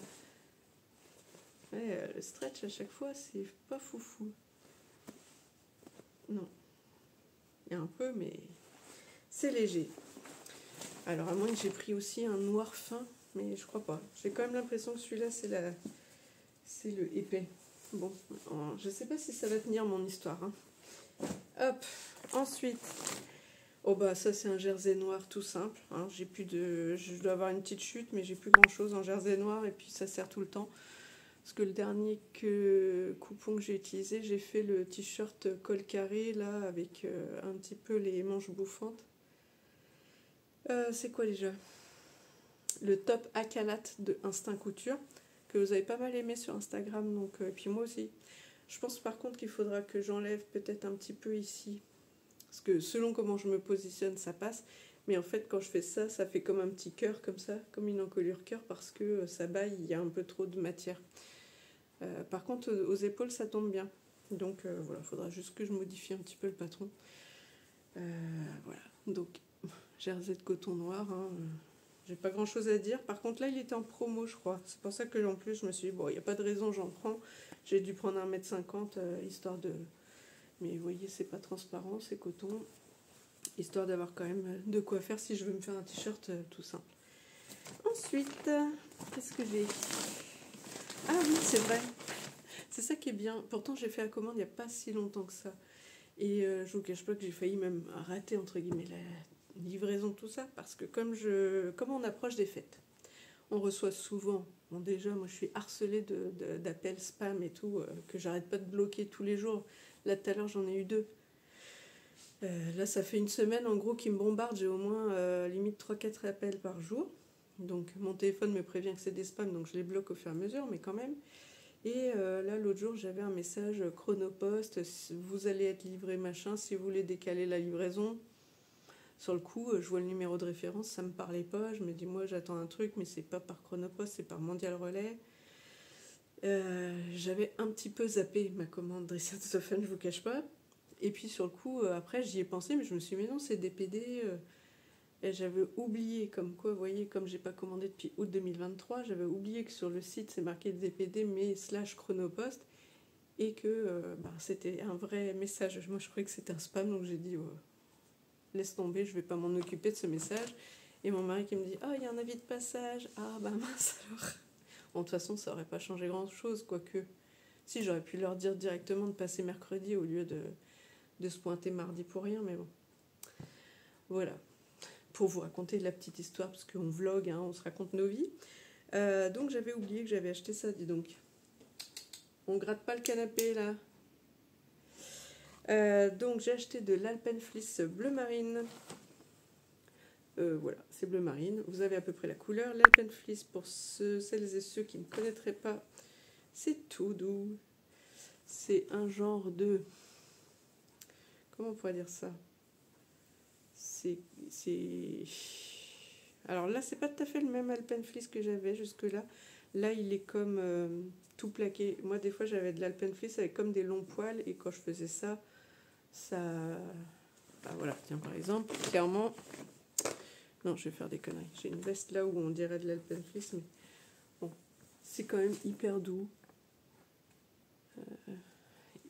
Ouais, le stretch à chaque fois, c'est pas foufou. Non. Il y a un peu, mais c'est léger. Alors à moins que j'ai pris aussi un noir fin, mais je crois pas. J'ai quand même l'impression que celui-là, c'est le épais. Bon, je sais pas si ça va tenir mon histoire. Hein. Hop, ensuite, oh bah ça c'est un jersey noir tout simple. Hein. Je dois avoir une petite chute, mais j'ai plus grand chose en jersey noir et puis ça sert tout le temps. Parce que le dernier coupon que j'ai utilisé, j'ai fait le t-shirt col carré là avec un petit peu les manches bouffantes. C'est quoi déjà? Le top Akalate de Instinct Couture, que vous avez pas mal aimé sur Instagram, donc, et puis moi aussi. Je pense par contre qu'il faudra que j'enlève peut-être un petit peu ici, parce que selon comment je me positionne, ça passe. Mais en fait, quand je fais ça, ça fait comme un petit cœur, comme ça, comme une encolure cœur, parce que ça baille, il y a un peu trop de matière. Par contre, aux épaules, ça tombe bien. Donc voilà, il faudra juste que je modifie un petit peu le patron. Voilà, donc jersey de coton noir, hein, j'ai pas grand chose à dire. Par contre, là, il était en promo, je crois. C'est pour ça que, en plus, je me suis dit, bon, il n'y a pas de raison, j'en prends. J'ai dû prendre 1,50 m, histoire de... Mais vous voyez, c'est pas transparent, c'est coton. Histoire d'avoir quand même de quoi faire si je veux me faire un t-shirt tout simple. Ensuite, qu'est-ce que j'ai? Ah oui, c'est vrai. C'est ça qui est bien. Pourtant, j'ai fait la commande il n'y a pas si longtemps que ça. Et je vous cache pas que j'ai failli même rater, entre guillemets, la livraison, tout ça. Parce que comme on approche des fêtes, on reçoit souvent... Bon, déjà, moi, je suis harcelée d'appels spam et tout, que j'arrête pas de bloquer tous les jours. Là, tout à l'heure, j'en ai eu 2. Là, ça fait une semaine, en gros, qui me bombarde. J'ai au moins limite 3-4 appels par jour. Donc, mon téléphone me prévient que c'est des spams, donc je les bloque au fur et à mesure, mais quand même. Et là, l'autre jour, j'avais un message Chronopost, vous allez être livré machin, si vous voulez décaler la livraison. Sur le coup, je vois le numéro de référence, ça me parlait pas. Je me dis, moi, j'attends un truc, mais c'est pas par Chronopost, c'est par Mondial Relais. J'avais un petit peu zappé ma commande Dressing-Stephen, je vous cache pas. Et puis sur le coup, après, j'y ai pensé, mais je me suis dit, mais non, c'est DPD. Et j'avais oublié, comme quoi, vous voyez, comme j'ai pas commandé depuis août 2023, j'avais oublié que sur le site, c'est marqué DPD, mais / Chronopost, et que c'était un vrai message. Moi, je croyais que c'était un spam, donc j'ai dit, oh, laisse tomber, je vais pas m'en occuper de ce message. Et mon mari qui me dit, oh, il y a un avis de passage. Ah, bah mince alors. Bon, de toute façon, ça aurait pas changé grand-chose, quoique. Si, j'aurais pu leur dire directement de passer mercredi au lieu de se pointer mardi pour rien, mais bon. Voilà. Pour vous raconter la petite histoire, parce qu'on vlog, hein, on se raconte nos vies. Donc j'avais oublié que j'avais acheté ça, dis donc. On gratte pas le canapé, là. Donc j'ai acheté de l'Alpenfleece bleu marine. Voilà, c'est bleu marine. Vous avez à peu près la couleur. L'Alpenfleece, pour celles et ceux qui ne connaîtraient pas, c'est tout doux. C'est un genre de... Comment on pourrait dire ça? C'est... Alors là, c'est pas tout à fait le même Alpenfleece que j'avais jusque-là. Là, il est comme tout plaqué. Moi, des fois, j'avais de l'Alpenfleece avec comme des longs poils. Et quand je faisais ça, bah voilà, tiens, par exemple, clairement... Non, je vais faire des conneries. J'ai une veste là où on dirait de l'Alpenfleece, mais bon, c'est quand même hyper doux.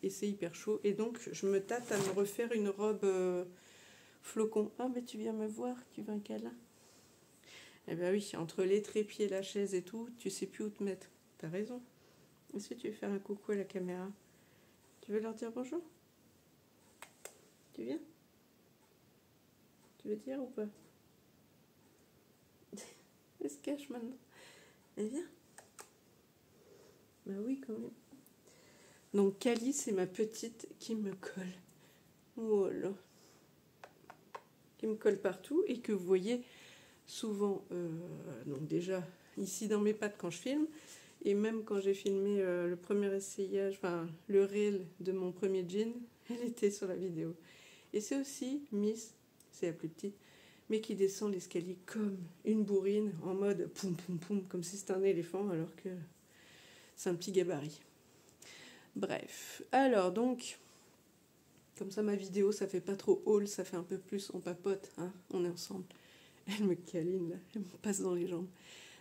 Et c'est hyper chaud. Et donc, je me tâte à me refaire une robe flocon. Ah, mais tu viens me voir, tu veux un câlin? Eh bien oui, entre les trépieds, la chaise et tout, tu sais plus où te mettre. T'as raison. Est-ce que tu veux faire un coucou à la caméra? Tu veux leur dire bonjour? Tu viens? Tu veux dire ou pas? Elle se cache maintenant. Elle vient? Bah oui, quand même. Donc Cali, c'est ma petite qui me colle. Voilà. Qui me colle partout et que vous voyez souvent, donc déjà ici dans mes pattes quand je filme, et même quand j'ai filmé le premier essayage, enfin le reel de mon premier jean, elle était sur la vidéo. Et c'est aussi Miss, c'est la plus petite, mais qui descend l'escalier comme une bourrine, en mode poum poum poum, comme si c'était un éléphant, alors que c'est un petit gabarit. Bref, alors donc, comme ça ma vidéo, ça fait pas trop haul, ça fait un peu plus, on papote, hein, on est ensemble. Elle me câline, là, elle me passe dans les jambes.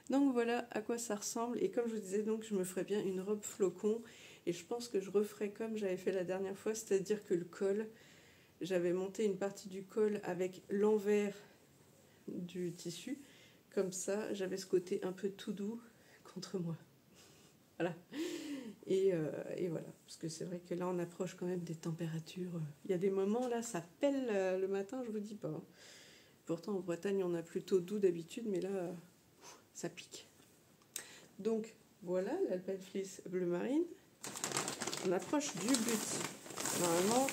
Donc voilà à quoi ça ressemble, et comme je vous disais, donc je me ferais bien une robe flocon, et je pense que je referais comme j'avais fait la dernière fois, c'est-à-dire que le col, j'avais monté une partie du col avec l'envers du tissu, comme ça j'avais ce côté un peu tout doux contre moi. Voilà. Et voilà, parce que c'est vrai que là on approche quand même des températures. Il y a des moments là, ça pèle le matin, je vous dis pas. Pourtant en Bretagne on a plutôt doux d'habitude, mais là ça pique. Donc voilà l'Alpen Fleece bleu marine. On approche du but. Normalement,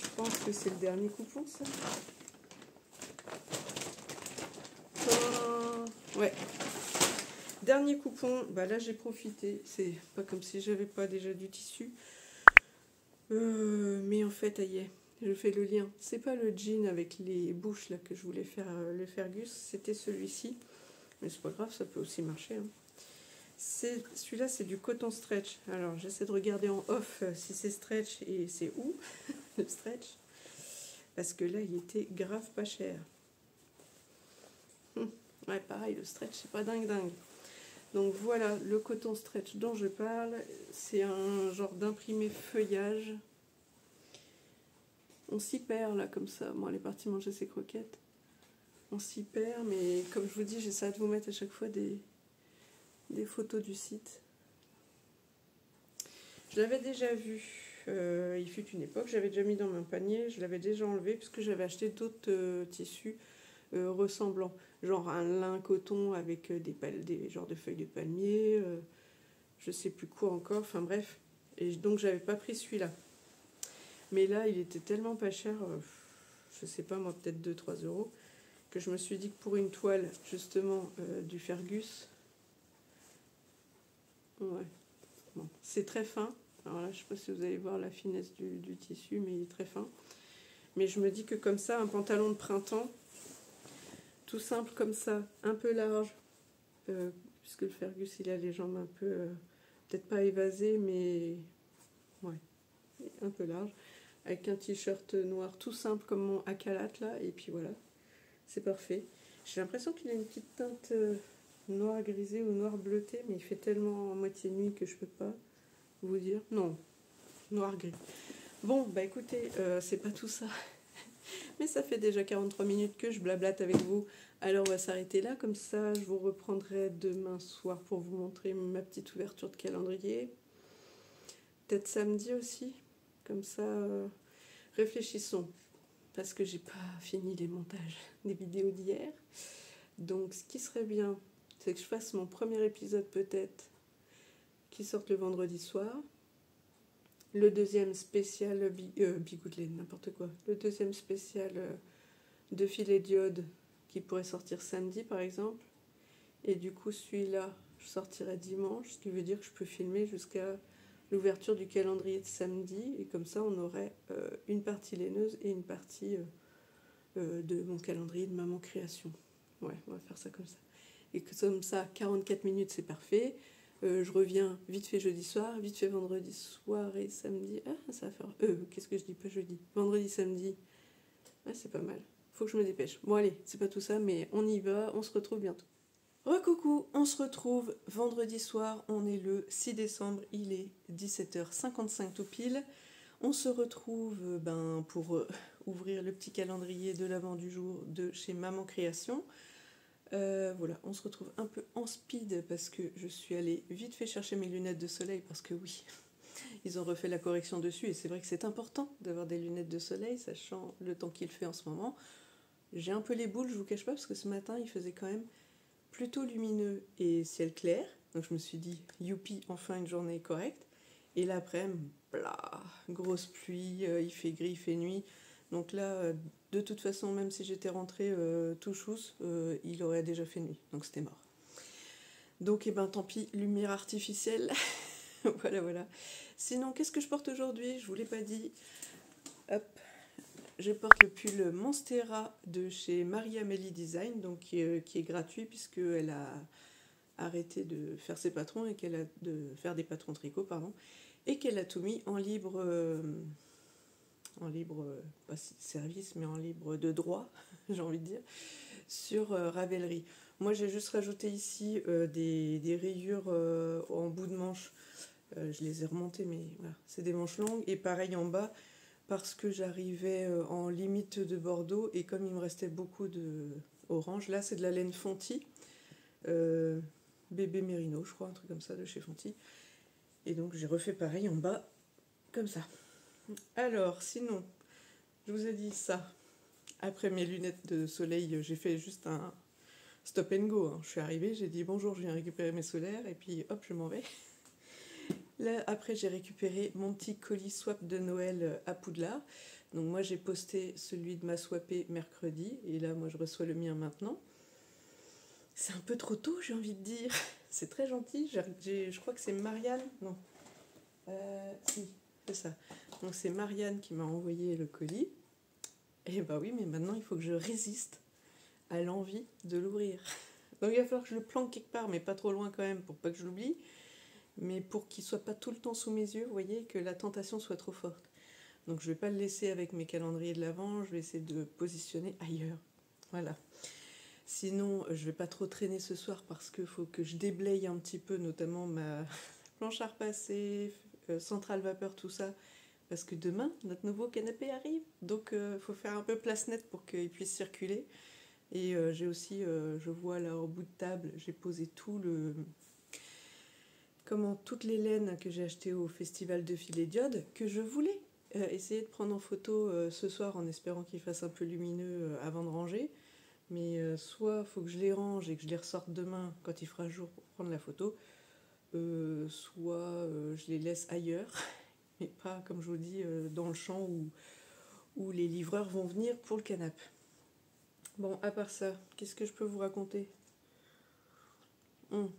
je pense que c'est le dernier coupon, ça. Ouais. Dernier coupon, bah là j'ai profité. C'est pas comme si j'avais pas déjà du tissu. Mais en fait, ça y est, je fais le lien. C'est pas le jean avec les bouches là que je voulais faire le Fergus, c'était celui-ci. Mais c'est pas grave, ça peut aussi marcher. Hein. Celui-là, c'est du coton stretch. Alors, j'essaie de regarder en off si c'est stretch et c'est où le stretch. Parce que là, il était grave pas cher. Ouais, pareil, le stretch, c'est pas dingue. Donc voilà, le coton stretch dont je parle, c'est un genre d'imprimé feuillage. On s'y perd là comme ça. Bon, elle est partie manger ses croquettes. On s'y perd, mais comme je vous dis, j'essaie de vous mettre à chaque fois des photos du site. Je l'avais déjà vu, il fut une époque, j'avais déjà mis dans mon panier, je l'avais déjà enlevé puisque j'avais acheté d'autres tissus ressemblants, genre un lin coton avec des genres de feuilles de palmier, je sais plus quoi encore, enfin bref, et donc j'avais pas pris celui-là. Mais là, il était tellement pas cher, je sais pas moi, peut-être 2-3 euros, que je me suis dit que pour une toile, justement, du Fergus, ouais, bon, c'est très fin. Alors là, je sais pas si vous allez voir la finesse du tissu, mais il est très fin. Mais je me dis que comme ça, un pantalon de printemps, tout simple comme ça, un peu large, puisque le Fergus, il a les jambes un peu, peut-être pas évasées, mais ouais, un peu large, avec un t-shirt noir tout simple comme mon Akalat là, et puis voilà, c'est parfait. J'ai l'impression qu'il a une petite teinte noir grisé ou noir bleuté, mais il fait tellement en moitié nuit que je peux pas vous dire. Non, noir gris. Bon, bah écoutez, c'est pas tout ça. Mais ça fait déjà 43 minutes que je blablate avec vous. Alors on va s'arrêter là, comme ça je vous reprendrai demain soir pour vous montrer ma petite ouverture de calendrier. Peut-être samedi aussi, comme ça réfléchissons. Parce que j'ai pas fini les montages des vidéos d'hier. Donc ce qui serait bien, c'est que je fasse mon premier épisode peut-être, qui sorte le vendredi soir. Le deuxième spécial Bigoudelaine, n'importe quoi. Le deuxième spécial de filet d'iode qui pourrait sortir samedi par exemple. Et du coup celui-là, je sortirai dimanche, ce qui veut dire que je peux filmer jusqu'à l'ouverture du calendrier de samedi. Et comme ça on aurait une partie laineuse et une partie de mon calendrier de Maman Création. Ouais, on va faire ça comme ça. Et que comme ça, 44 minutes c'est parfait. Je reviens vite fait jeudi soir, vite fait vendredi soir et samedi. Ah, ça va faire... qu'est-ce que je dis, pas jeudi. Vendredi, samedi. Ouais, c'est pas mal. Faut que je me dépêche. Bon, allez, c'est pas tout ça, mais on y va. On se retrouve bientôt. Recoucou, on se retrouve vendredi soir. On est le 6 décembre. Il est 17h55 tout pile. On se retrouve pour ouvrir le petit calendrier de l'avant du jour de chez Maman Création. Voilà, on se retrouve un peu en speed parce que je suis allée vite fait chercher mes lunettes de soleil parce que oui, Ils ont refait la correction dessus et c'est vrai que c'est important d'avoir des lunettes de soleil, sachant le temps qu'il fait en ce moment. J'ai un peu les boules, je vous cache pas, parce que ce matin il faisait quand même plutôt lumineux et ciel clair. Donc je me suis dit, youpi, enfin une journée correcte. Et l'après-midi, grosse pluie, il fait gris, il fait nuit. Donc là, de toute façon, même si j'étais rentrée tout chousse, il aurait déjà fait nuit. Donc c'était mort. Donc, eh ben, tant pis, lumière artificielle. Voilà, voilà. Sinon, qu'est-ce que je porte aujourd'hui? Je vous l'ai pas dit. Hop. Je porte le pull Monstera de chez Maria Melly Design, donc qui est gratuit puisqu'elle a arrêté de faire ses patrons et qu'elle a de faire des patrons tricot, pardon, et qu'elle a tout mis en libre, pas service, mais en libre de droit, j'ai envie de dire, sur Ravelry. Moi, j'ai juste rajouté ici des rayures en bout de manche. Je les ai remontées, mais voilà, c'est des manches longues. Et pareil en bas, parce que j'arrivais en limite de Bordeaux et comme il me restait beaucoup de orange, là c'est de la laine Fonty, bébé Mérino, je crois, un truc comme ça de chez Fonty. Et donc j'ai refait pareil en bas, comme ça. Alors, sinon, je vous ai dit ça. Après mes lunettes de soleil, j'ai fait juste un stop and go. Je suis arrivée, j'ai dit bonjour, je viens récupérer mes solaires et puis hop, je m'en vais. Là, après, j'ai récupéré mon petit colis swap de Noël à Poudlard. Donc moi, j'ai posté celui de ma swapée mercredi. Et là, moi, je reçois le mien maintenant. C'est un peu trop tôt, j'ai envie de dire. C'est très gentil. Je crois que c'est Marianne. Non. Si, c'est ça. Donc c'est Marianne qui m'a envoyé le colis. Et bah oui, mais maintenant, il faut que je résiste à l'envie de l'ouvrir. Donc il va falloir que je le planque quelque part, mais pas trop loin quand même, pour pas que je l'oublie. Mais pour qu'il ne soit pas tout le temps sous mes yeux, vous voyez, que la tentation soit trop forte. Donc je ne vais pas le laisser avec mes calendriers de l'Avent, je vais essayer de le positionner ailleurs. Voilà. Sinon, je ne vais pas trop traîner ce soir parce qu'il faut que je déblaye un petit peu, notamment ma planche à repasser, centrale vapeur, tout ça. Parce que demain, notre nouveau canapé arrive. Donc il faut faire un peu place nette pour qu'il puisse circuler. Et j'ai aussi, je vois là au bout de table, j'ai posé toutes les laines que j'ai achetées au festival de filet d'iode que je voulais essayer de prendre en photo ce soir en espérant qu'il fasse un peu lumineux avant de ranger. Mais soit il faut que je les range et que je les ressorte demain quand il fera jour pour prendre la photo, soit je les laisse ailleurs, mais pas, comme je vous dis, dans le champ où les livreurs vont venir pour le canapé. Bon, à part ça, qu'est-ce que je peux vous raconter? Moi,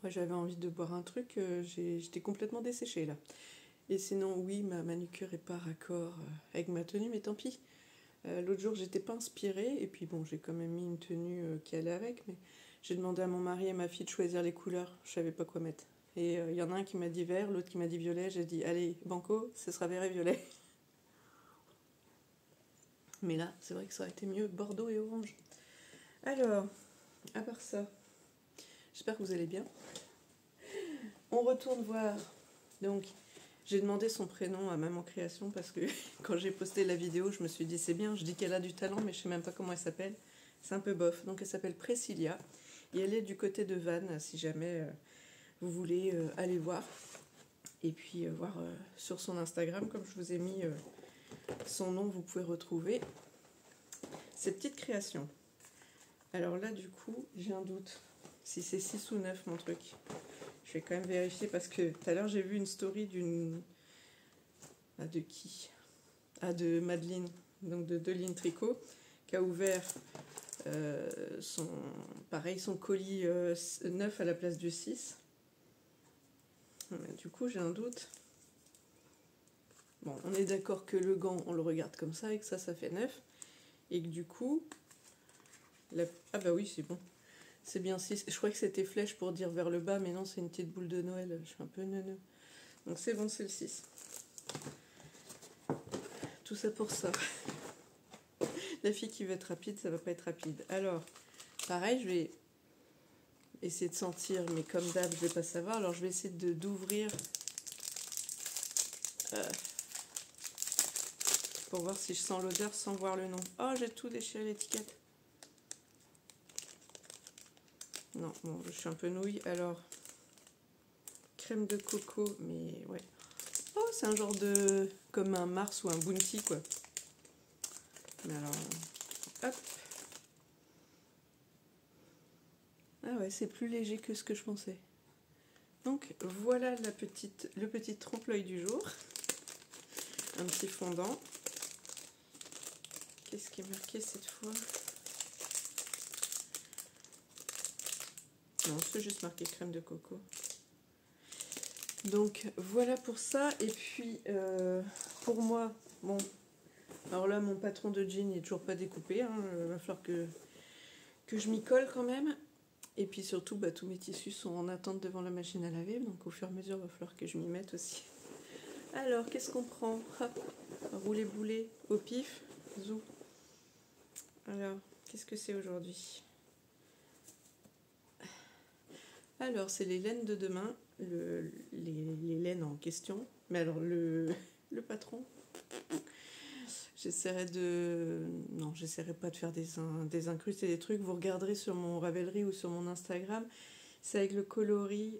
j'avais envie de boire un truc, j'étais complètement desséchée là. Et sinon, oui, ma manucure n'est pas raccord avec ma tenue, mais tant pis. L'autre jour, j'étais pas inspirée, et puis bon, j'ai quand même mis une tenue qui allait avec, mais j'ai demandé à mon mari et à ma fille de choisir les couleurs, je savais pas quoi mettre. Et il y en a un qui m'a dit vert, l'autre qui m'a dit violet, j'ai dit allez, banco, ce sera vert et violet. Mais là, c'est vrai que ça aurait été mieux bordeaux et orange. Alors, à part ça, j'espère que vous allez bien. On retourne voir. Donc, j'ai demandé son prénom à Maman Création parce que quand j'ai posté la vidéo, je me suis dit c'est bien, je dis qu'elle a du talent, mais je sais même pas comment elle s'appelle. C'est un peu bof. Donc, elle s'appelle Priscilla et elle est du côté de Vannes, si jamais vous voulez aller voir. Et puis voir sur son Instagram, comme je vous ai mis son nom, vous pouvez retrouver ses petites créations. Alors là, du coup, j'ai un doute si c'est 6 ou 9 mon truc. Je vais quand même vérifier parce que tout à l'heure j'ai vu une story d'une... Ah, de qui? Ah, de Madeleine, donc de Deline Tricot, qui a ouvert son colis 9 à la place du 6. Du coup, j'ai un doute. Bon, on est d'accord que le gant, on le regarde comme ça et que ça fait 9. Et que du coup... Ah bah oui, c'est bon. C'est bien 6. Je croyais que c'était flèche pour dire vers le bas, mais non, c'est une petite boule de Noël. Je suis un peu neuneux. Donc c'est bon, c'est le 6. Tout ça pour ça. La fille qui veut être rapide, ça va pas être rapide. Alors, pareil, je vais essayer de sentir, mais comme d'hab, je vais pas savoir. Alors je vais essayer d'ouvrir pour voir si je sens l'odeur sans voir le nom. Oh, j'ai tout déchiré l'étiquette. Non, bon, je suis un peu nouille. Alors, crème de coco, mais ouais. Oh, c'est un genre de... comme un Mars ou un Bounty, quoi. Mais alors... hop. Ah ouais, c'est plus léger que ce que je pensais. Donc, voilà le petit trompe-l'œil du jour. Un petit fondant. Qu'est-ce qui est marqué cette fois? Non, c'est juste marqué crème de coco. Donc voilà pour ça. Et puis pour moi, bon, alors là mon patron de jean n'est toujours pas découpé, hein, va falloir que je m'y colle quand même. Et puis surtout, bah, tous mes tissus sont en attente devant la machine à laver, donc au fur et à mesure, il va falloir que je m'y mette aussi. Alors, qu'est-ce qu'on prend? Hop, rouler boulet au pif, zou. Alors, qu'est-ce que c'est aujourd'hui? Alors, c'est les laines de demain, les laines en question. Mais alors, le patron, j'essaierai de... Non, j'essaierai pas de faire des incrustes et des trucs. Vous regarderez sur mon Ravelry ou sur mon Instagram. C'est avec le coloris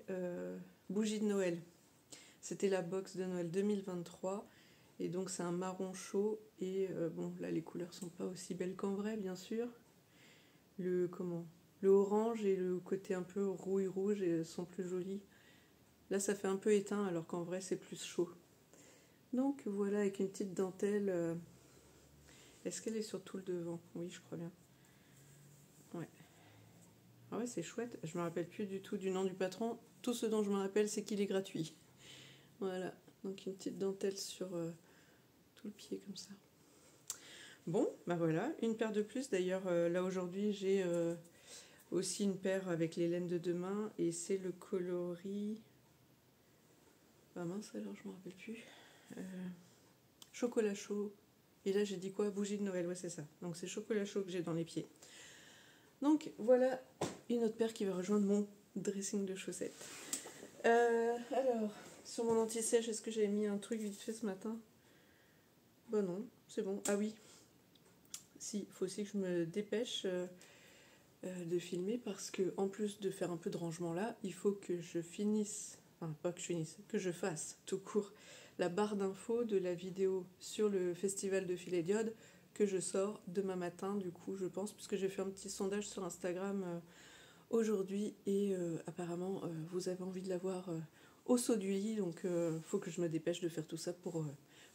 bougie de Noël. C'était la box de Noël 2023. Et donc, c'est un marron chaud. Et bon, là, les couleurs sont pas aussi belles qu'en vrai, bien sûr. Le orange et le côté un peu rouge sont plus jolis. Là, ça fait un peu éteint, alors qu'en vrai, c'est plus chaud. Donc, voilà, avec une petite dentelle. Est-ce qu'elle est sur tout le devant? Oui, je crois bien. Ouais. Ah ouais, c'est chouette. Je me rappelle plus du tout du nom du patron. Tout ce dont je me rappelle, c'est qu'il est gratuit. Voilà. Donc, une petite dentelle sur tout le pied, comme ça. Bon, bah voilà. Une paire de plus. D'ailleurs, là, aujourd'hui, j'ai... aussi une paire avec les laines de demain et c'est le coloris... Ah mince, alors je me rappelle plus. Chocolat chaud. Et là j'ai dit quoi? Bougie de Noël, ouais c'est ça. Donc c'est chocolat chaud que j'ai dans les pieds. Donc voilà une autre paire qui va rejoindre mon dressing de chaussettes. Alors, sur mon anti-sèche, est-ce que j'avais mis un truc vite fait ce matin? Bah non, c'est bon. Ah oui. Si, il faut aussi que je me dépêche... de filmer parce que en plus de faire un peu de rangement là, il faut que je finisse, enfin pas que je finisse, que je fasse tout court la barre d'infos de la vidéo sur le festival de Filet Diode que je sors demain matin du coup je pense, puisque j'ai fait un petit sondage sur Instagram aujourd'hui et apparemment vous avez envie de la voir au saut du lit, donc faut que je me dépêche de faire tout ça pour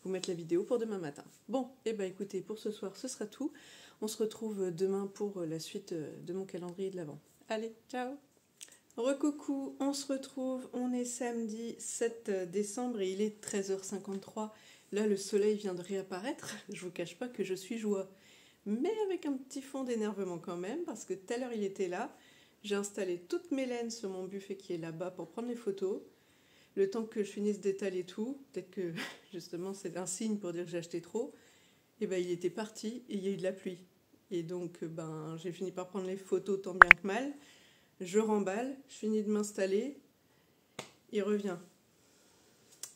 vous mettre la vidéo pour demain matin. Bon, et bah écoutez, pour ce soir ce sera tout. On se retrouve demain pour la suite de mon calendrier de l'Avent. Allez, ciao! Recoucou, on se retrouve, on est samedi 7 décembre et il est 13h53. Là, le soleil vient de réapparaître. Je vous cache pas que je suis joie, mais avec un petit fond d'énervement quand même, parce que tout à l'heure il était là. J'ai installé toutes mes laines sur mon buffet qui est là-bas pour prendre les photos. Le temps que je finisse d'étaler tout, peut-être que justement c'est un signe pour dire que j'ai acheté trop. Et ben il était parti et il y a eu de la pluie. Et donc ben j'ai fini par prendre les photos tant bien que mal. Je remballe, je finis de m'installer, il revient.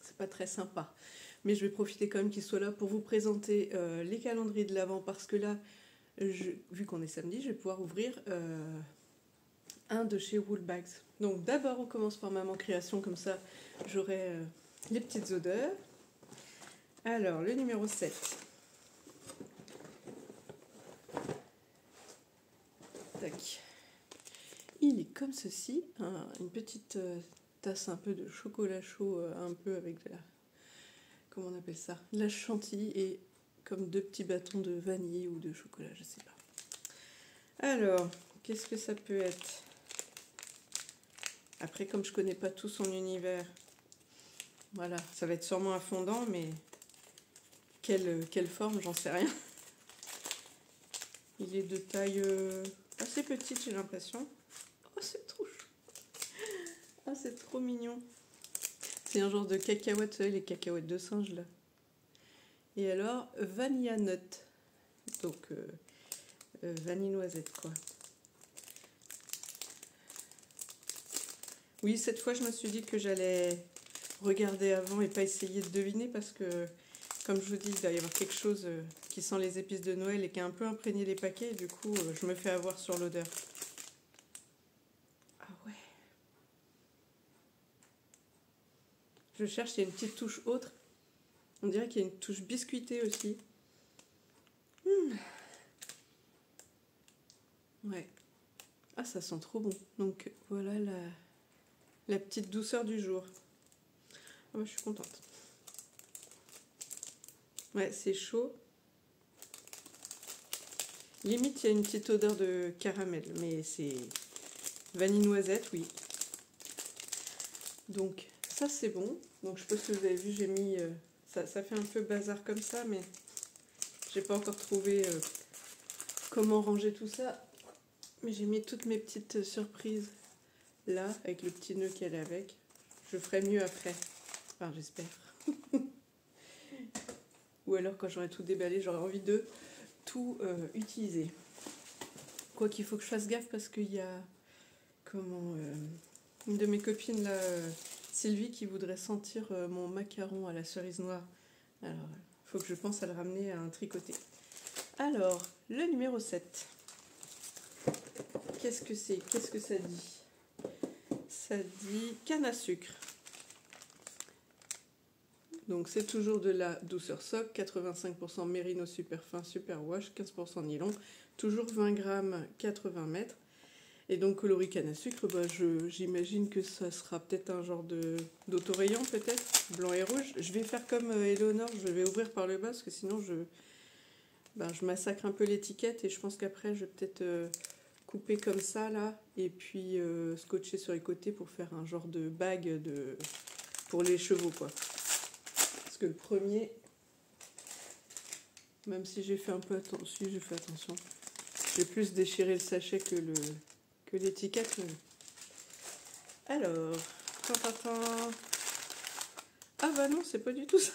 C'est pas très sympa. Mais je vais profiter quand même qu'il soit là pour vous présenter les calendriers de l'Avent parce que là, vu qu'on est samedi, je vais pouvoir ouvrir un de chez Woolbags. Donc d'abord on commence par Maman Création, comme ça j'aurai les petites odeurs. Alors le numéro 7. Tac. Il est comme ceci, une petite tasse un peu de chocolat chaud, un peu avec de la... Comment on appelle ça? De la chantilly et comme 2 petits bâtons de vanille ou de chocolat, je sais pas. Alors, qu'est-ce que ça peut être? Après, comme je connais pas tout son univers, voilà, ça va être sûrement un fondant, mais quelle forme, j'en sais rien. Il est de taille assez petite, j'ai l'impression. Oh, c'est trop chou. Ah, c'est trop mignon. C'est un genre de cacahuètes, vous savez, les cacahuètes de singe, là. Et alors, vanilla nut. Donc, vanille noisette, quoi. Oui, cette fois, je me suis dit que j'allais regarder avant et pas essayer de deviner parce que, comme je vous dis, il doit y avoir quelque chose qui sent les épices de Noël et qui a un peu imprégné les paquets. Et du coup, je me fais avoir sur l'odeur. Ah ouais. Je cherche, il y a une petite touche autre. On dirait qu'il y a une touche biscuitée aussi. Ouais. Ah, ça sent trop bon. Donc voilà la petite douceur du jour. Ah, moi, je suis contente. Ouais, c'est chaud. Limite, il y a une petite odeur de caramel, mais c'est vanille noisette, oui. Donc ça, c'est bon. Donc je pense que vous avez vu, j'ai mis... ça fait un peu bazar comme ça, mais j'ai pas encore trouvé comment ranger tout ça. Mais j'ai mis toutes mes petites surprises là, avec le petit nœud qu'elle est avec. Je ferai mieux après. Enfin, j'espère. Ou alors, quand j'aurai tout déballé, j'aurai envie de tout utiliser. Quoi qu'il faut que je fasse gaffe parce qu'il y a une de mes copines, là, Sylvie, qui voudrait sentir mon macaron à la cerise noire. Alors, il faut que je pense à le ramener à un tricoté. Alors, le numéro 7. Qu'est-ce que c'est? Qu'est-ce que ça dit? Ça dit canne à sucre. Donc c'est toujours de la douceur socle, 85% mérino super fin, super wash, 15% nylon, toujours 20 grammes, 80 mètres. Et donc coloris canne à sucre, bah, j'imagine que ça sera peut-être un genre d'autorayon peut-être, blanc et rouge. Je vais faire comme Eleonore, je vais ouvrir par le bas parce que sinon je massacre un peu l'étiquette et je pense qu'après je vais peut-être couper comme ça là et puis scotcher sur les côtés pour faire un genre de bague pour les chevaux quoi. Parce que le premier, même si j'ai fait un peu attention, j'ai fait attention, j'ai plus déchiré le sachet que l'étiquette. Alors, ah bah non, c'est pas du tout ça.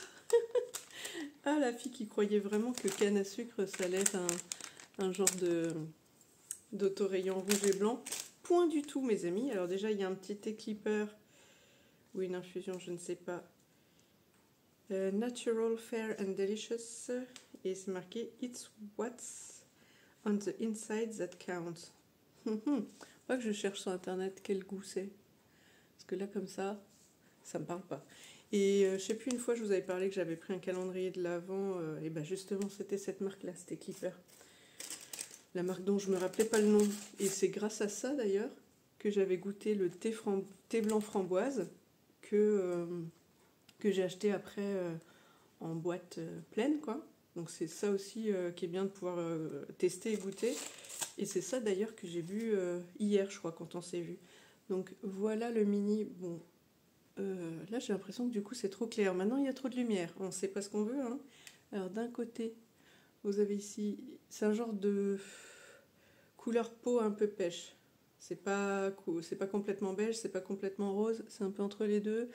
Ah, la fille qui croyait vraiment que canne à sucre ça allait être un genre d'autorayon rouge et blanc. Point du tout, mes amis. Alors déjà, il y a un petit éclipper ou une infusion, je ne sais pas. Natural, fair and delicious. Et c'est marqué It's what's on the inside that counts. Pas que je cherche sur internet quel goût c'est. Parce que là, comme ça me parle pas. Et je sais plus, une fois, je vous avais parlé que j'avais pris un calendrier de l'Avent. Et ben justement, c'était cette marque-là, c'était Éclipper. La marque dont je me rappelais pas le nom. Et c'est grâce à ça, d'ailleurs, que j'avais goûté le thé blanc framboise que j'ai acheté après en boîte pleine, quoi. Donc c'est ça aussi qui est bien de pouvoir tester et goûter. Et c'est ça d'ailleurs que j'ai vu hier, je crois, quand on s'est vu. Donc voilà le mini. Bon, là j'ai l'impression que du coup c'est trop clair. Maintenant il y a trop de lumière. On ne sait pas ce qu'on veut. Hein. Alors d'un côté, vous avez ici, c'est un genre de couleur peau un peu pêche. C'est pas complètement beige, c'est pas complètement rose, c'est un peu entre les deux.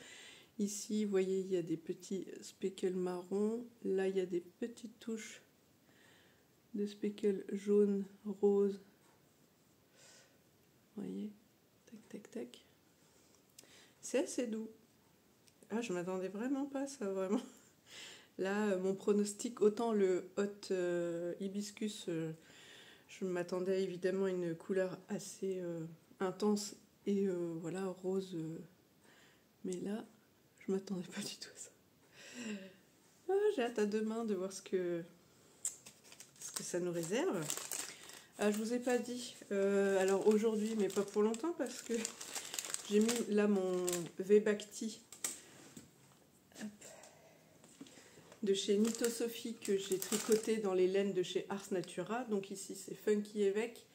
Ici, vous voyez, il y a des petits speckles marron. Là, il y a des petites touches de speckles jaune, rose. Vous voyez, tac, tac, tac. C'est assez doux. Ah, je m'attendais vraiment pas à ça, vraiment. Là, mon pronostic, autant le hot hibiscus, je m'attendais évidemment à une couleur assez intense et voilà, rose. Mais là, je m'attendais pas du tout à ça. Ah, j'ai hâte à demain de voir ce que ça nous réserve. Ah, je vous ai pas dit, alors aujourd'hui, mais pas pour longtemps, parce que j'ai mis là mon V-Bacti de chez Nito Sophie que j'ai tricoté dans les laines de chez Ars Natura. Donc ici c'est Funky Évêque,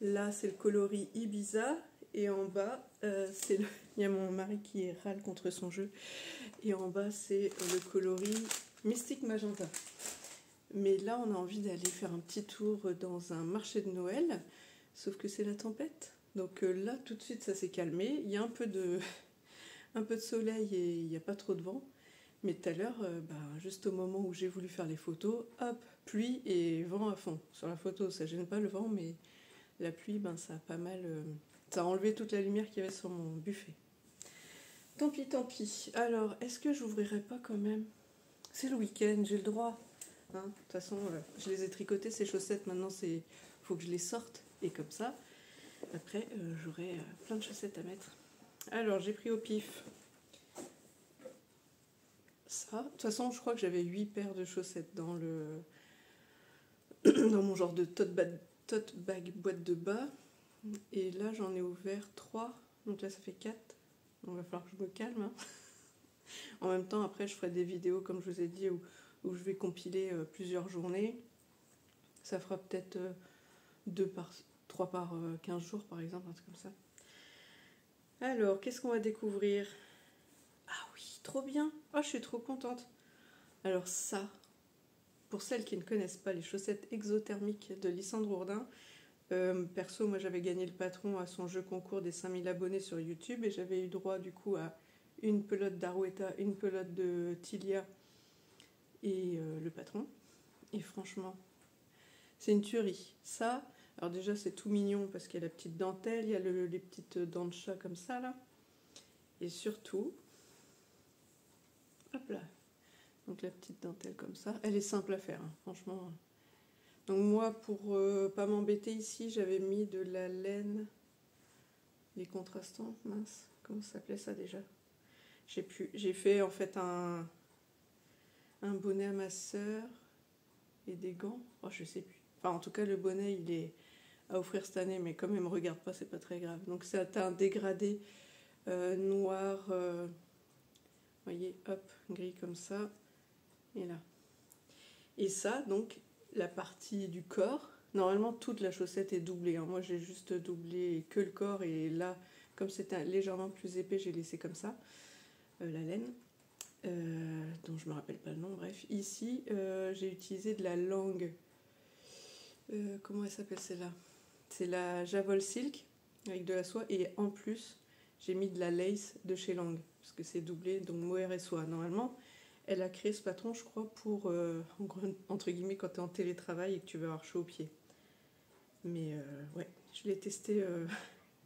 là c'est le coloris Ibiza, et en bas il y a mon mari qui râle contre son jeu, et en bas c'est le coloris Mystique Magenta. Mais là on a envie d'aller faire un petit tour dans un marché de Noël, sauf que c'est la tempête. Donc là tout de suite ça s'est calmé, il y a un peu de soleil et il n'y a pas trop de vent. Mais tout à l'heure, juste au moment où j'ai voulu faire les photos, hop, pluie et vent à fond. Sur la photo, ça gêne pas le vent, mais la pluie, ça a pas mal... ça a enlevé toute la lumière qu'il y avait sur mon buffet. Tant pis, tant pis. Alors, est-ce que j'ouvrirai pas quand même? C'est le week-end, j'ai le droit. Hein, de toute façon, je les ai tricotées, ces chaussettes. Maintenant, faut que je les sorte. Et comme ça, après, j'aurai plein de chaussettes à mettre. Alors, j'ai pris au pif ça. De toute façon, je crois que j'avais 8 paires de chaussettes dans le dans mon genre de tote bag boîte de bas. Et là, j'en ai ouvert 3. Donc là, ça fait 4. Donc il va falloir que je me calme. Hein. En même temps, après, je ferai des vidéos, comme je vous ai dit, où je vais compiler plusieurs journées. Ça fera peut-être 3 par 15 jours, par exemple, un truc comme ça. Alors, qu'est-ce qu'on va découvrir? Ah oui, trop bien. Oh, je suis trop contente. Alors ça, pour celles qui ne connaissent pas les chaussettes exothermiques de Lysandre Ourdin, perso, moi j'avais gagné le patron à son jeu concours des 5000 abonnés sur YouTube et j'avais eu droit du coup à une pelote d'Arouetta, une pelote de Tilia et le patron. Et franchement, c'est une tuerie. Ça, alors déjà c'est tout mignon parce qu'il y a la petite dentelle, il y a les petites dents de chat comme ça là. Et surtout, hop là, donc la petite dentelle comme ça, elle est simple à faire, hein, franchement. Donc moi, pour pas m'embêter ici, j'avais mis de la laine, les contrastants, mince, comment ça s'appelait ça déjà? J'ai fait en fait un bonnet à ma sœur et des gants, oh je sais plus. Enfin en tout cas le bonnet il est à offrir cette année, mais comme il me regarde pas, c'est pas très grave. Donc c'est un dégradé noir, vous voyez, hop, gris comme ça, et là. Et ça, donc, la partie du corps, normalement toute la chaussette est doublée. Hein. Moi j'ai juste doublé que le corps, et là, comme c'était légèrement plus épais, j'ai laissé comme ça, la laine, dont je me rappelle pas le nom, bref. Ici, j'ai utilisé de la langue, comment elle s'appelle celle-là? C'est la Javol Silk, avec de la soie, et en plus, j'ai mis de la lace de chez Lang, parce que c'est doublé, donc mohair et soie. Normalement, elle a créé ce patron, je crois, pour, entre guillemets, quand tu es en télétravail et que tu veux avoir chaud aux pieds. Mais ouais, je l'ai testé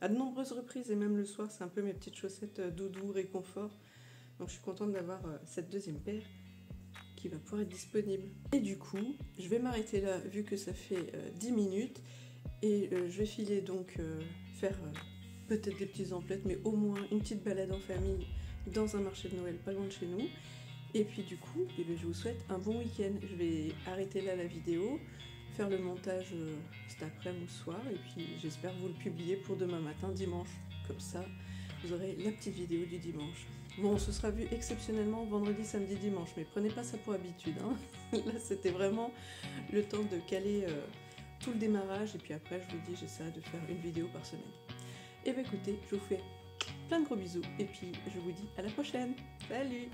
à de nombreuses reprises, et même le soir, c'est un peu mes petites chaussettes doudou, réconfort. Donc je suis contente d'avoir cette deuxième paire qui va pouvoir être disponible. Et du coup, je vais m'arrêter là, vu que ça fait 10 minutes, et je vais filer donc faire peut-être des petits emplettes, mais au moins une petite balade en famille dans un marché de Noël pas loin de chez nous. Et puis du coup, eh bien, je vous souhaite un bon week-end. Je vais arrêter là la vidéo, faire le montage cet après-midi ou ce soir, et puis j'espère vous le publier pour demain matin, dimanche. Comme ça, vous aurez la petite vidéo du dimanche. Bon, ce sera vu exceptionnellement vendredi, samedi, dimanche, mais prenez pas ça pour habitude. Hein. Là, c'était vraiment le temps de caler tout le démarrage, et puis après, je vous dis, j'essaierai de faire une vidéo par semaine. Et bien écoutez, je vous fais plein de gros bisous, et puis je vous dis à la prochaine. Salut!